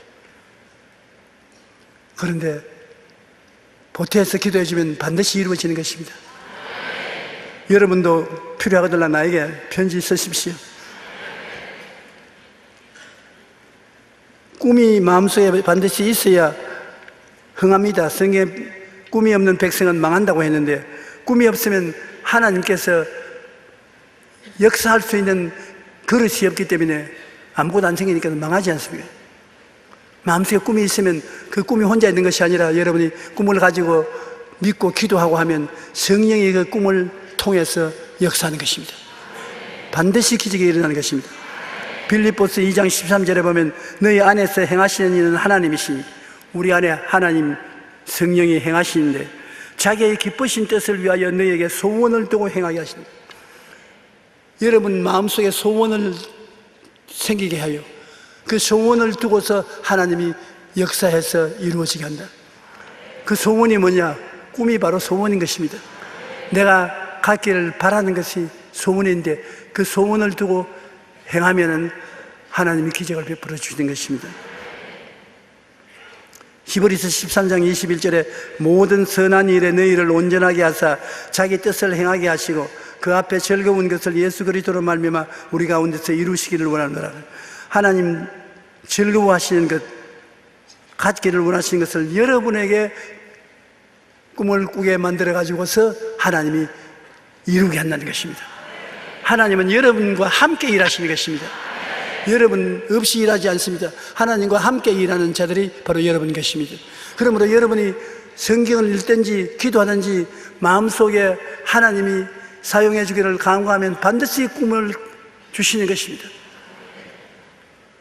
그런데 보태어서 기도해주면 반드시 이루어지는 것입니다. 여러분도 필요하거든요. 나에게 편지 쓰십시오. 꿈이 마음속에 반드시 있어야 흥합니다. 성경에 꿈이 없는 백성은 망한다고 했는데, 꿈이 없으면 하나님께서 역사할 수 있는 그릇이 없기 때문에 아무것도 안 생기니까 망하지 않습니까? 마음속에 꿈이 있으면 그 꿈이 혼자 있는 것이 아니라 여러분이 꿈을 가지고 믿고 기도하고 하면 성령이 그 꿈을 통해서 역사하는 것입니다. 반드시 기적이 일어나는 것입니다. 빌립보서 2장 13절에 보면 너희 안에서 행하시는 이는 하나님이시니, 우리 안에 하나님 성령이 행하시는데 자기의 기쁘신 뜻을 위하여 너희에게 소원을 두고 행하게 하신다. 여러분 마음속에 소원을 생기게 하여 그 소원을 두고서 하나님이 역사해서 이루어지게 한다. 그 소원이 뭐냐? 꿈이 바로 소원인 것입니다. 내가 갖기를 바라는 것이 소원인데 그 소원을 두고 행하면은 하나님이 기적을 베풀어 주시는 것입니다. 히브리서 13장 21절에 모든 선한 일에 너희를 온전하게 하사 자기 뜻을 행하게 하시고 그 앞에 즐거운 것을 예수 그리스도로 말미암아 우리 가운데서 이루시기를 원하노라. 하나님 즐거워하시는 것, 갖기를 원하시는 것을 여러분에게 꿈을 꾸게 만들어 가지고서 하나님이 이루게 한다는 것입니다. 하나님은 여러분과 함께 일하시는 것입니다. 여러분 없이 일하지 않습니다. 하나님과 함께 일하는 자들이 바로 여러분 것입니다. 그러므로 여러분이 성경을 읽든지 기도하든지 마음속에 하나님이 사용해 주기를 간구하면 반드시 꿈을 주시는 것입니다.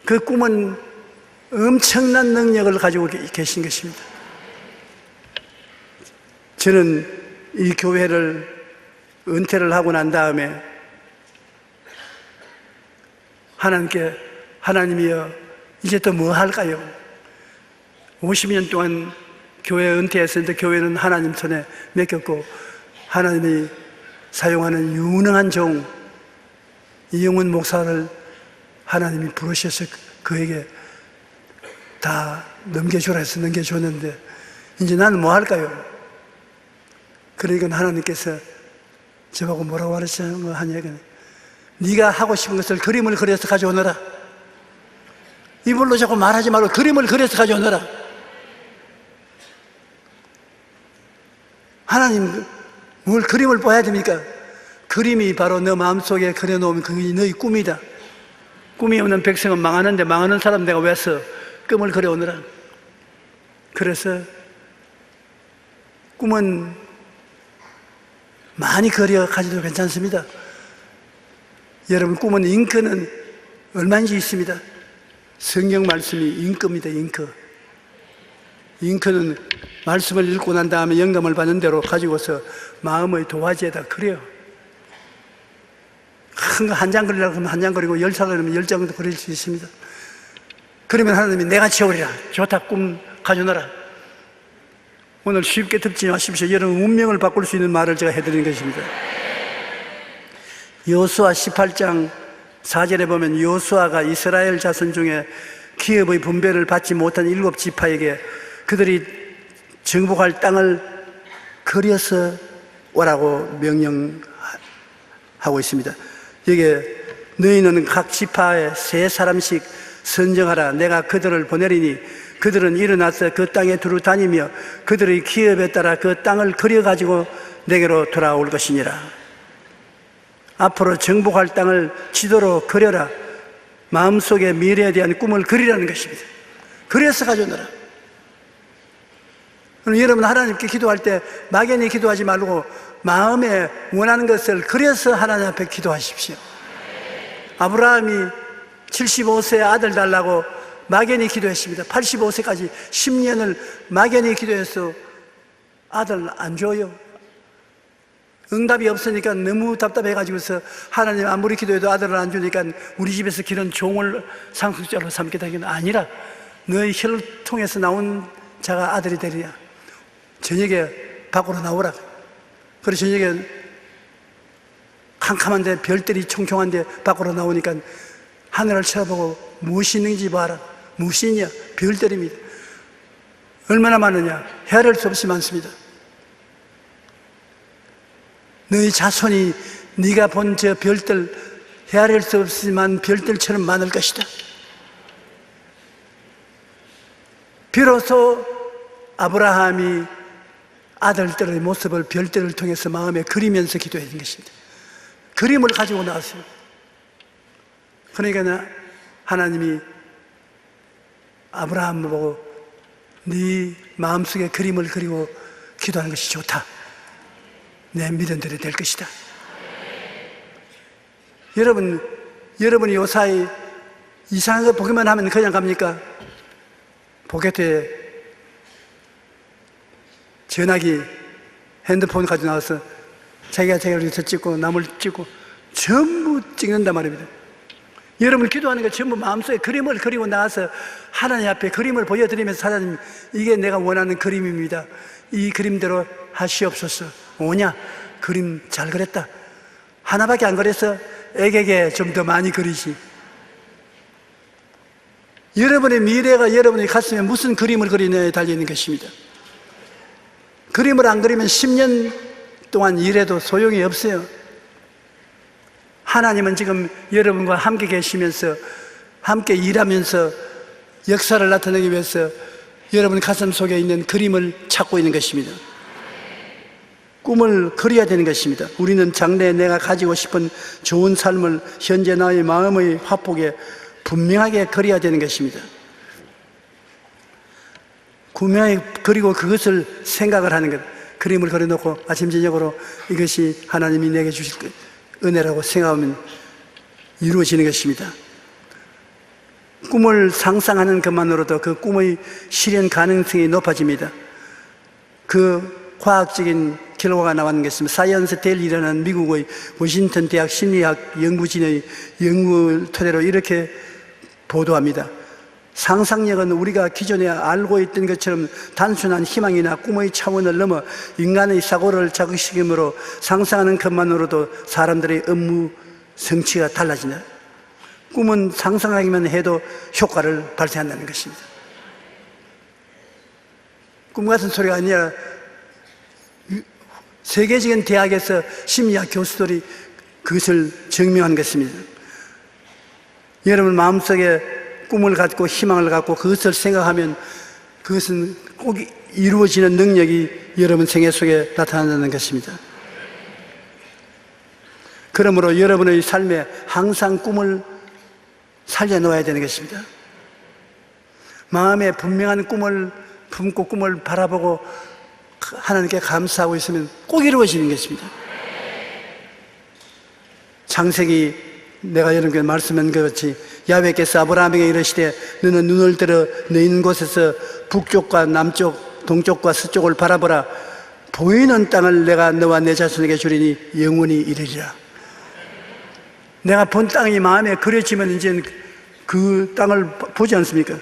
그 꿈은 엄청난 능력을 가지고 계신 것입니다. 저는 이 교회를 은퇴를 하고 난 다음에 하나님께 하나님이여 이제 또 뭐 할까요? 50년 동안 교회 은퇴했었는데 교회는 하나님 손에 맡겼고 하나님이 사용하는 유능한 종 이영훈 목사를 하나님이 부르셔서 그에게 다 넘겨주라 해서 넘겨줬는데 이제 나는 뭐 할까요? 그러니까 하나님께서 저보고 뭐라고 하냐니까 네가 하고 싶은 것을 그림을 그려서 가져오너라. 이불로 자꾸 말하지 말고 그림을 그려서 가져오너라. 하나님 뭘 그림을 봐야 됩니까? 그림이 바로 너 마음속에 그려놓으면 그게 너희 꿈이다. 꿈이 없는 백성은 망하는데 망하는 사람 내가 왜 써? 꿈을 그려오느라. 그래서 꿈은 많이 그려 가지도 괜찮습니다. 여러분 꿈은 잉크는 얼마인지 있습니다. 성경 말씀이 잉크입니다. 잉크는 말씀을 읽고 난 다음에 영감을 받는 대로 가지고서 마음의 도화지에다 그려요. 큰 거 한 장 그리려고 하면 한 장 그리고 10장 그리면 10장도 그릴 수 있습니다. 그러면 하나님이 내가 채우리라. 좋다, 꿈 가져놔라. 오늘 쉽게 듣지 마십시오. 여러분 운명을 바꿀 수 있는 말을 제가 해드리는 것입니다. 여호수아 18장 4절에 보면 여호수아가 이스라엘 자손 중에 기업의 분배를 받지 못한 7지파에게 그들이 정복할 땅을 그려서 오라고 명령하고 있습니다. 여기에 너희는 각 지파에 3사람씩 선정하라. 내가 그들을 보내리니 그들은 일어나서 그 땅에 두루 다니며 그들의 기업에 따라 그 땅을 그려가지고 내게로 돌아올 것이니라. 앞으로 정복할 땅을 지도로 그려라. 마음속에 미래에 대한 꿈을 그리라는 것입니다. 그래서 가져오너라. 그럼 여러분 하나님께 기도할 때 막연히 기도하지 말고 마음에 원하는 것을 그려서 하나님 앞에 기도하십시오. 아브라함이 75세 아들 달라고 막연히 기도했습니다. 85세까지 10년을 막연히 기도해서 아들 안 줘요. 응답이 없으니까 너무 답답해가지고서 하나님 아무리 기도해도 아들을 안 주니까 우리 집에서 기른 종을 상속자로 삼겠다는 게 아니라 너의 혀를 통해서 나온 자가 아들이 되리라. 저녁에 밖으로 나오라. 그래서 저녁에 캄캄한데 별들이 총총한데 밖으로 나오니까 하늘을 쳐다보고 무엇이 있는지 봐라. 무엇이 있냐? 별들입니다. 얼마나 많으냐? 헤아릴 수 없이 많습니다. 너희 자손이 네가 본 저 별들 헤아릴 수 없지만 별들처럼 많을 것이다. 비로소 아브라함이 아들들의 모습을 별들을 통해서 마음에 그리면서 기도했던 것입니다. 그림을 가지고 나왔어요. 그러니까 하나님이 아브라함을 보고 네 마음속에 그림을 그리고 기도하는 것이 좋다. 내 믿음대로 될 것이다. 여러분이 요사이 이상한 거 보기만 하면 그냥 갑니까? 포켓에 전화기, 핸드폰 가지고 나와서 자기가 여기서 찍고 남을 찍고 전부 찍는단 말입니다. 여러분 기도하는 게 전부 마음속에 그림을 그리고 나와서 하나님 앞에 그림을 보여드리면서 하나님, 이게 내가 원하는 그림입니다. 이 그림대로 하시옵소서. 뭐냐? 그림 잘 그렸다. 하나밖에 안 그려서 애에게 좀 더 많이 그리시. 여러분의 미래가 여러분의 가슴에 무슨 그림을 그리느냐에 달려있는 것입니다. 그림을 안 그리면 10년 동안 일해도 소용이 없어요. 하나님은 지금 여러분과 함께 계시면서 함께 일하면서 역사를 나타내기 위해서 여러분 가슴 속에 있는 그림을 찾고 있는 것입니다. 꿈을 그려야 되는 것입니다. 우리는 장래에 내가 가지고 싶은 좋은 삶을 현재 나의 마음의 화폭에 분명하게 그려야 되는 것입니다. 분명히 그리고 그것을 생각을 하는 것, 그림을 그려놓고 아침 저녁으로 이것이 하나님이 내게 주실 은혜라고 생각하면 이루어지는 것입니다. 꿈을 상상하는 것만으로도 그 꿈의 실현 가능성이 높아집니다. 그 과학적인 결과가 나왔는 것입니다. 사이언스 데일리라는 미국의 워싱턴 대학 심리학 연구진의 연구를 토대로 이렇게 보도합니다. 상상력은 우리가 기존에 알고 있던 것처럼 단순한 희망이나 꿈의 차원을 넘어 인간의 사고를 자극시키므로 상상하는 것만으로도 사람들의 업무 성취가 달라진다. 꿈은 상상하기만 해도 효과를 발생한다는 것입니다. 꿈 같은 소리가 아니라 세계적인 대학에서 심리학 교수들이 그것을 증명한 것입니다. 여러분 마음속에 꿈을 갖고 희망을 갖고 그것을 생각하면 그것은 꼭 이루어지는 능력이 여러분 생애 속에 나타난다는 것입니다. 그러므로 여러분의 삶에 항상 꿈을 살려놓아야 되는 것입니다. 마음에 분명한 꿈을 품고 꿈을 바라보고 하나님께 감사하고 있으면 꼭 이루어지는 것입니다. 창세기 내가 여러분께 말씀한 것 같이 야훼께서 아브라함에게 이르시되 너는 눈을 들어 너 있는 곳에서 북쪽과 남쪽 동쪽과 서쪽을 바라보라. 보이는 땅을 내가 너와 내 자손에게 주리니 영원히 이르리라. 내가 본 땅이 마음에 그려지면 이제 그 땅을 보지 않습니까?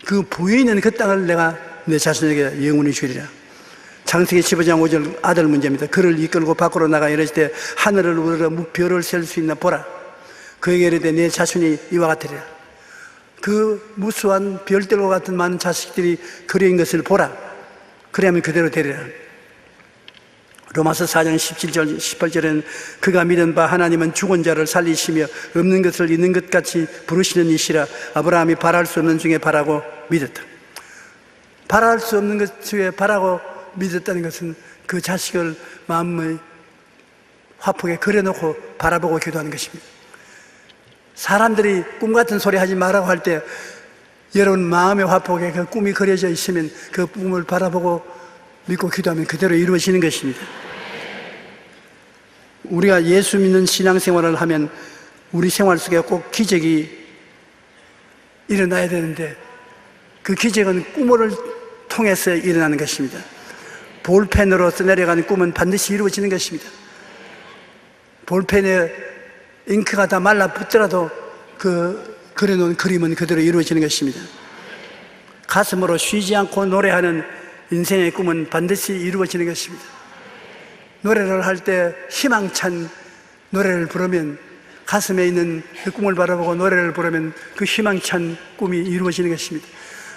그 보이는 그 땅을 내가 내 자손에게 영원히 주리라. 창세기 15장 5절 아들 문제입니다. 그를 이끌고 밖으로 나가 이르시되 하늘을 우러러 별을 셀 수 있나 보라. 그에게 이르되 내 자손이 이와 같으리라. 그 무수한 별들과 같은 많은 자식들이 그려인 것을 보라. 그래야만 그대로 되리라. 로마서 4장 17절 18절에는 그가 믿은 바 하나님은 죽은 자를 살리시며 없는 것을 있는 것 같이 부르시는 이시라. 아브라함이 바랄 수 없는 중에 바라고 믿었다. 바랄 수 없는 것 중에 바라고 믿었다는 것은 그 자식을 마음의 화폭에 그려놓고 바라보고 기도하는 것입니다. 사람들이 꿈 같은 소리 하지 말라고 할 때 여러분 마음의 화폭에 그 꿈이 그려져 있으면 그 꿈을 바라보고 믿고 기도하면 그대로 이루어지는 것입니다. 우리가 예수 믿는 신앙생활을 하면 우리 생활 속에 꼭 기적이 일어나야 되는데 그 기적은 꿈을 통해서 일어나는 것입니다. 볼펜으로 써내려가는 꿈은 반드시 이루어지는 것입니다. 볼펜에 잉크가 다 말라붙더라도 그 그려놓은 그림은 그대로 이루어지는 것입니다. 가슴으로 쉬지 않고 노래하는 인생의 꿈은 반드시 이루어지는 것입니다. 노래를 할 때 희망찬 노래를 부르면 가슴에 있는 그 꿈을 바라보고 노래를 부르면 그 희망찬 꿈이 이루어지는 것입니다.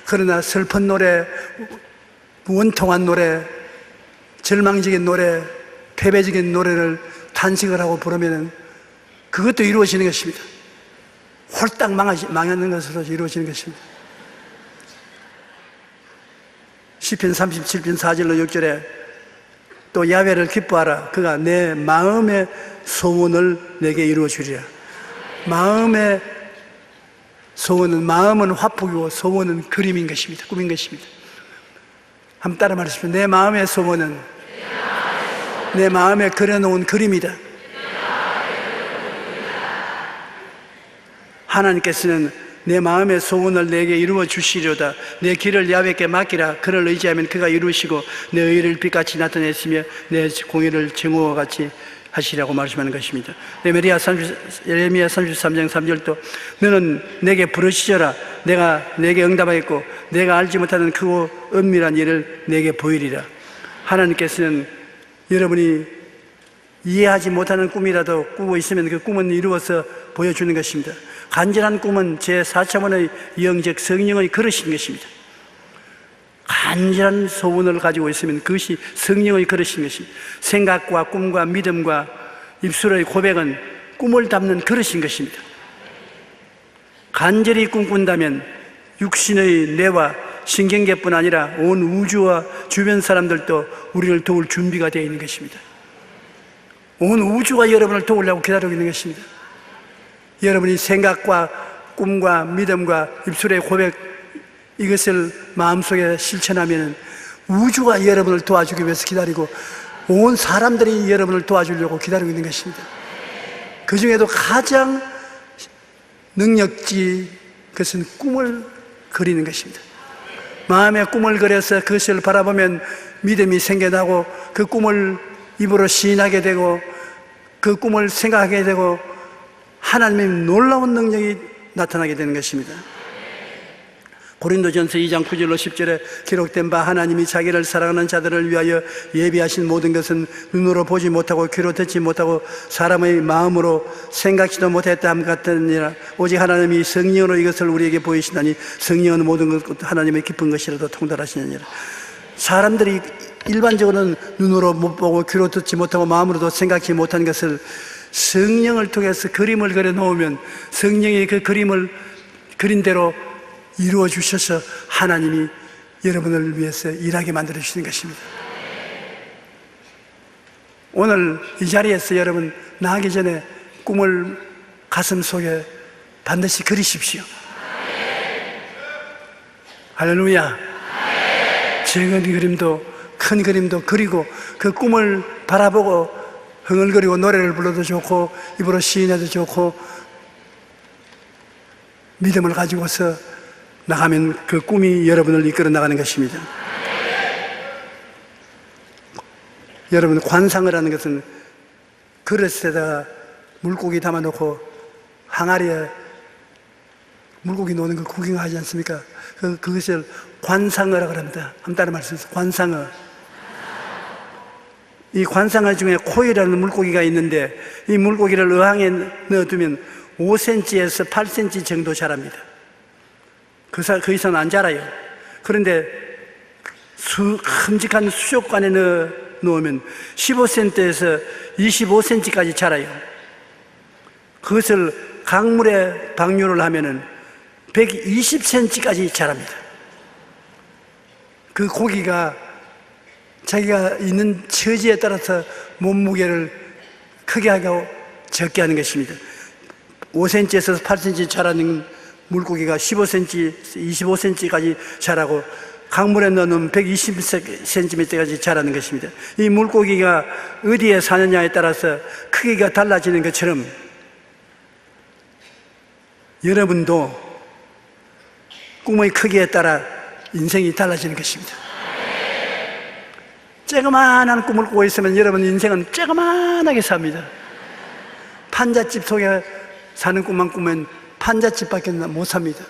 그러나 슬픈 노래, 원통한 노래, 절망적인 노래, 패배적인 노래를 탄식을 하고 부르면 그것도 이루어지는 것입니다. 홀딱 망하는 것으로 이루어지는 것입니다. 시편 37편 4절로 6절에 또 야훼를 기뻐하라. 그가 내 마음의 소원을 내게 이루어 주리라. 마음의 소원은, 마음은 화폭이고 소원은 그림인 것입니다. 꿈인 것입니다. 한번 따라 말하십시오. 내 마음의 소원은 내 마음에 그려놓은 그림이다. 하나님께서는 내 마음의 소원을 내게 이루어 주시려다. 내 길을 야훼께 맡기라. 그를 의지하면 그가 이루시고 내 의를 빛같이 나타내시며 내 공의를 정오와 같이 하시라고 말씀하는 것입니다. 예레미야 33장 3절도 너는 내게 부르시져라. 내가 내게 응답하겠고 내가 알지 못하는 크고 은밀한 일을 내게 보이리라. 하나님께서는 여러분이 이해하지 못하는 꿈이라도 꾸고 있으면 그 꿈은 이루어서 보여주는 것입니다. 간절한 꿈은 제4차원의 영적 성령의 그릇인 것입니다. 간절한 소원을 가지고 있으면 그것이 성령의 그릇인 것입니다. 생각과 꿈과 믿음과 입술의 고백은 꿈을 담는 그릇인 것입니다. 간절히 꿈꾼다면 육신의 뇌와 신경계뿐 아니라 온 우주와 주변 사람들도 우리를 도울 준비가 되어 있는 것입니다. 온 우주가 여러분을 도우려고 기다리고 있는 것입니다. 여러분이 생각과 꿈과 믿음과 입술의 고백, 이것을 마음속에 실천하면 우주가 여러분을 도와주기 위해서 기다리고 온 사람들이 여러분을 도와주려고 기다리고 있는 것입니다. 그 중에도 가장 능력지 그것은 꿈을 그리는 것입니다. 마음에 꿈을 그려서 그것을 바라보면 믿음이 생겨나고 그 꿈을 입으로 시인하게 되고 그 꿈을 생각하게 되고 하나님의 놀라운 능력이 나타나게 되는 것입니다. 고린도전서 2장 9절로 10절에 기록된 바 하나님이 자기를 사랑하는 자들을 위하여 예비하신 모든 것은 눈으로 보지 못하고 귀로 듣지 못하고 사람의 마음으로 생각지도 못했다 함 같으니라. 오직 하나님이 성령으로 이것을 우리에게 보이시나니 성령은 모든 것 하나님의 깊은 것이라도 통달하시느니라. 사람들이 일반적으로는 눈으로 못 보고 귀로 듣지 못하고 마음으로도 생각지 못한 것을 성령을 통해서 그림을 그려 놓으면 성령이 그 그림을 그린 대로 이루어 주셔서 하나님이 여러분을 위해서 일하게 만들어 주시는 것입니다. 오늘 이 자리에서 여러분 나가기 전에 꿈을 가슴 속에 반드시 그리십시오. 할렐루야. 작은 그림도 큰 그림도 그리고 그 꿈을 바라보고 흥얼거리고 노래를 불러도 좋고 입으로 시인해도 좋고 믿음을 가지고서 나가면 그 꿈이 여러분을 이끌어 나가는 것입니다. 여러분, 관상을 하는 것은 그릇에다가 물고기 담아놓고 항아리에 물고기 노는 거 구경하지 않습니까? 그것을 관상어라고 합니다. 한번 따라 말씀하세요. 관상어. 이 관상어 중에 코이라는 물고기가 있는데 이 물고기를 어항에 넣어두면 5cm에서 8cm 정도 자랍니다. 그 이상은 안 자라요. 그런데 큼직한 수족관에 넣으면 15cm에서 25cm까지 자라요. 그것을 강물에 방류를 하면은 120cm까지 자랍니다. 그 고기가 자기가 있는 처지에 따라서 몸무게를 크게 하고 적게 하는 것입니다. 5cm에서 8cm 자라는 물고기가 15cm, 25cm까지 자라고 강물에 넣으면 120cm까지 자라는 것입니다. 이 물고기가 어디에 사느냐에 따라서 크기가 달라지는 것처럼 여러분도 꿈의 크기에 따라 인생이 달라지는 것입니다. 쬐그만한 꿈을 꾸고 있으면 여러분 인생은 쬐그만하게 삽니다. 판잣집 속에 사는 꿈만 꾸면 판잣집밖에 못 삽니다.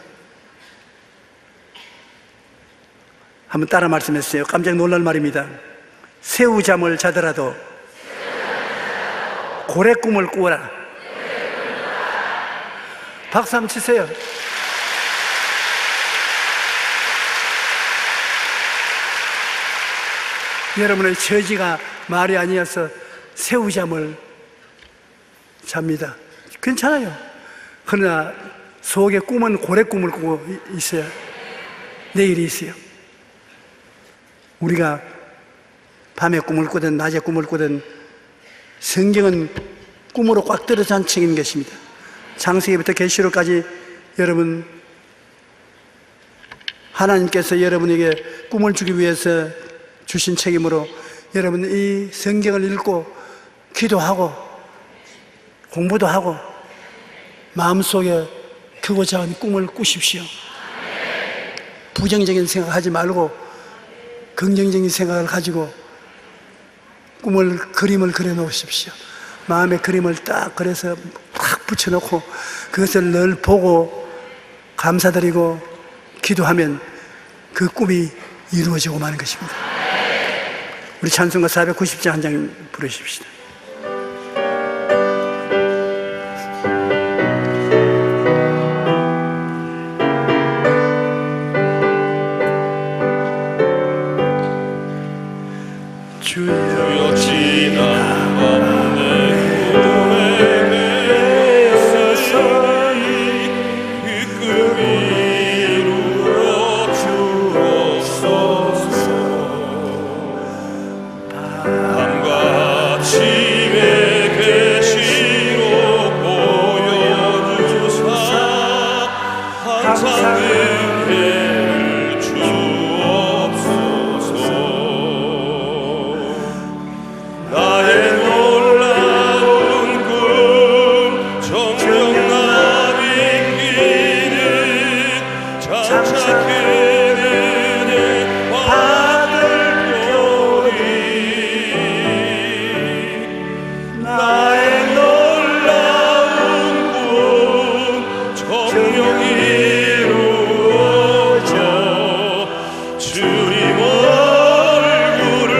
한번 따라 말씀했어요. 깜짝 놀랄 말입니다. 새우잠을 자더라도 고래 꿈을 꾸어라. 박수 한번 치세요. 여러분의 처지가 말이 아니어서 새우잠을 잡니다. 괜찮아요. 그러나 속의 꿈은 고래 꿈을 꾸고 있어요. 내일이 있어요. 우리가 밤에 꿈을 꾸든 낮에 꿈을 꾸든 성경은 꿈으로 꽉 들어찬 책인 것입니다. 창세기부터 계시록까지 여러분, 하나님께서 여러분에게 꿈을 주기 위해서 주신 책이므로 여러분 이 성경을 읽고 기도하고 공부도 하고 마음속에 크고 작은 꿈을 꾸십시오. 부정적인 생각하지 말고 긍정적인 생각을 가지고 그림을 그려 놓으십시오. 마음의 그림을 딱 그려서 딱 붙여놓고 그것을 늘 보고 감사드리고 기도하면 그 꿈이 이루어지고 마는 것입니다. 우리 찬송가 490장 한 장 부르십시다. 주여 지난 밤 내 꿈에 매였으니 그 꿈이 이루어 주옵소서. 밤과 아침에 계시록 보여주사 항상 은혜를 주옵소서. 나의 놀라운 꿈 정녕 나비끼는 장차 그늘에 받을 표리. 나의 놀라운 꿈 정녕 이루어져 주님 얼굴을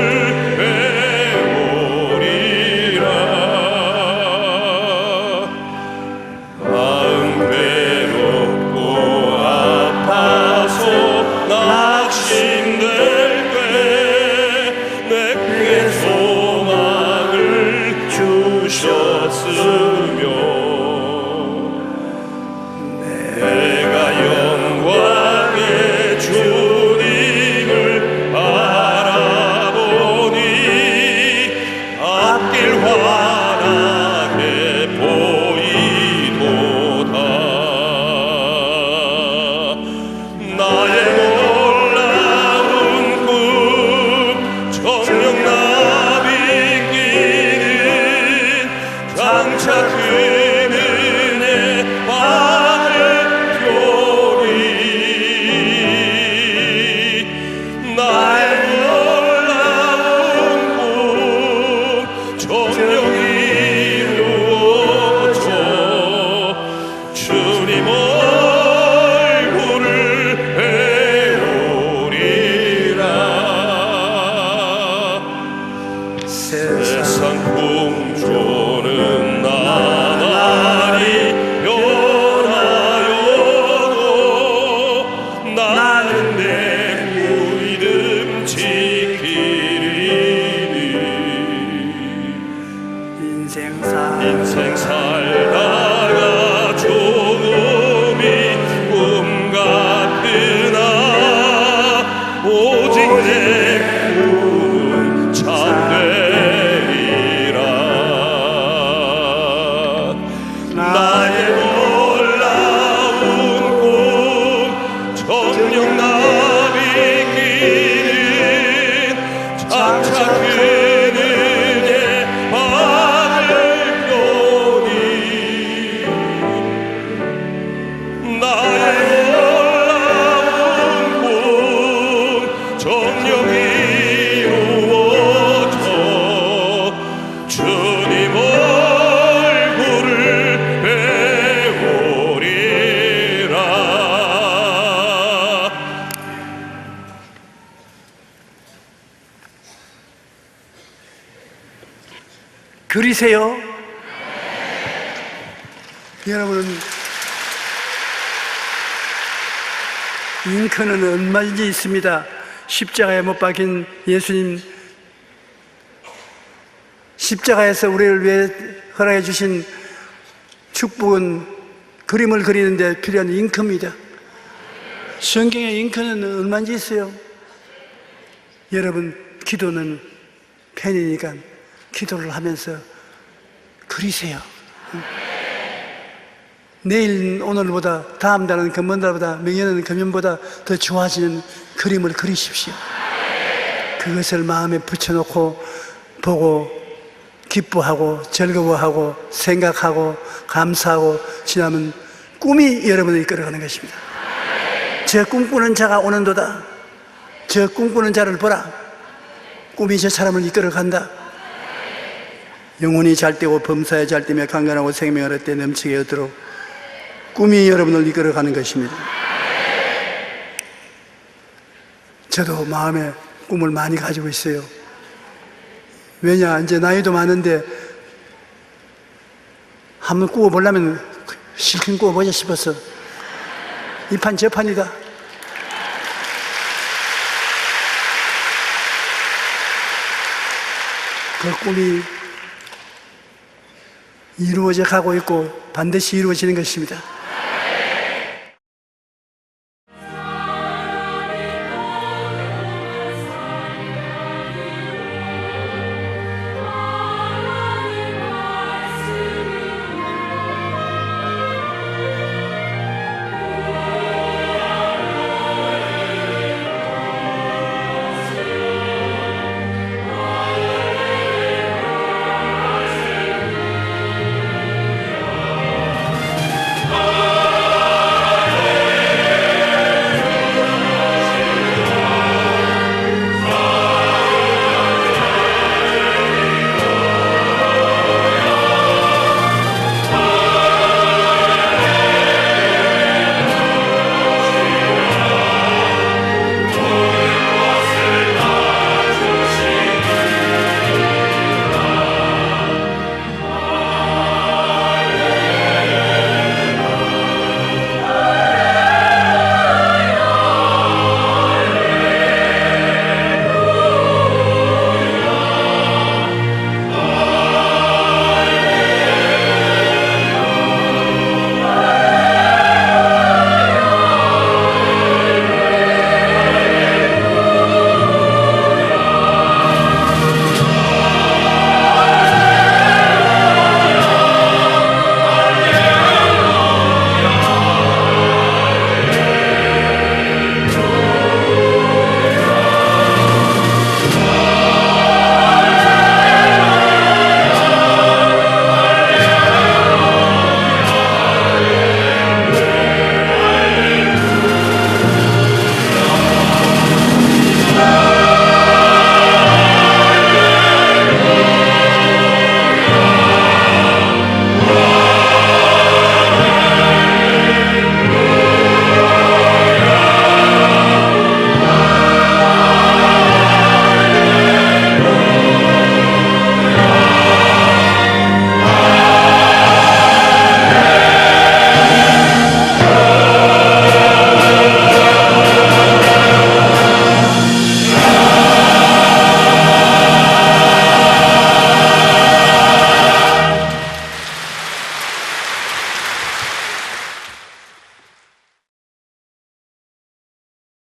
마음 괴롭고 아파서 낙심될 때 내게 소망을 주셨으며 내가 영광의 주님을 바라보니 앞길 환하게 보이도다. 나의 놀라운 꿈 정녕 나비끼는 장차 그늘에 받을 표리. 나의 놀라운 꿈 정녕 이루어져 주님 얼굴을 배우리라. 세상 풍조는 나날이 변하여도 나는 내 믿음 지키리니. 인생 살다가 조금이 꿈 같으나 오직 내 꿈은 참되리라. 나의 놀라운 꿈 정녕 나비끼는 장차 그늘에 받을 표리. 나의 놀라운 꿈 정녕 이루어져 주님 얼굴을 배우리라. 그리세요? 여러분은 잉크는 얼마든지 있습니다. 십자가에 못 박힌 예수님, 십자가에서 우리를 위해 허락해 주신 축복은 그림을 그리는 데 필요한 잉크입니다. 성경에 잉크는 얼마든지 있어요. 여러분 기도는 펜이니까 기도를 하면서 그리세요. 내일 오늘보다, 다음 달은 금번 달보다,明年은 금년보다 더 좋아지는 그림을 그리십시오. 그것을 마음에 붙여놓고 보고 기뻐하고 즐거워하고 생각하고 감사하고 지나면 꿈이 여러분을 이끌어가는 것입니다. 저 꿈꾸는 자가 오는도다. 저 꿈꾸는 자를 보라. 꿈이 저 사람을 이끌어간다. 영혼이 잘 되고 범사에 잘 되며 강건하고 생명을 얻되 넘치게 얻도록 꿈이 여러분을 이끌어가는 것입니다. 저도 마음에 꿈을 많이 가지고 있어요. 왜냐, 이제 나이도 많은데 한번 꾸어보려면 실컷 꾸어보자 싶어서 이 판 저 판이다. 그 꿈이 이루어져 가고 있고 반드시 이루어지는 것입니다.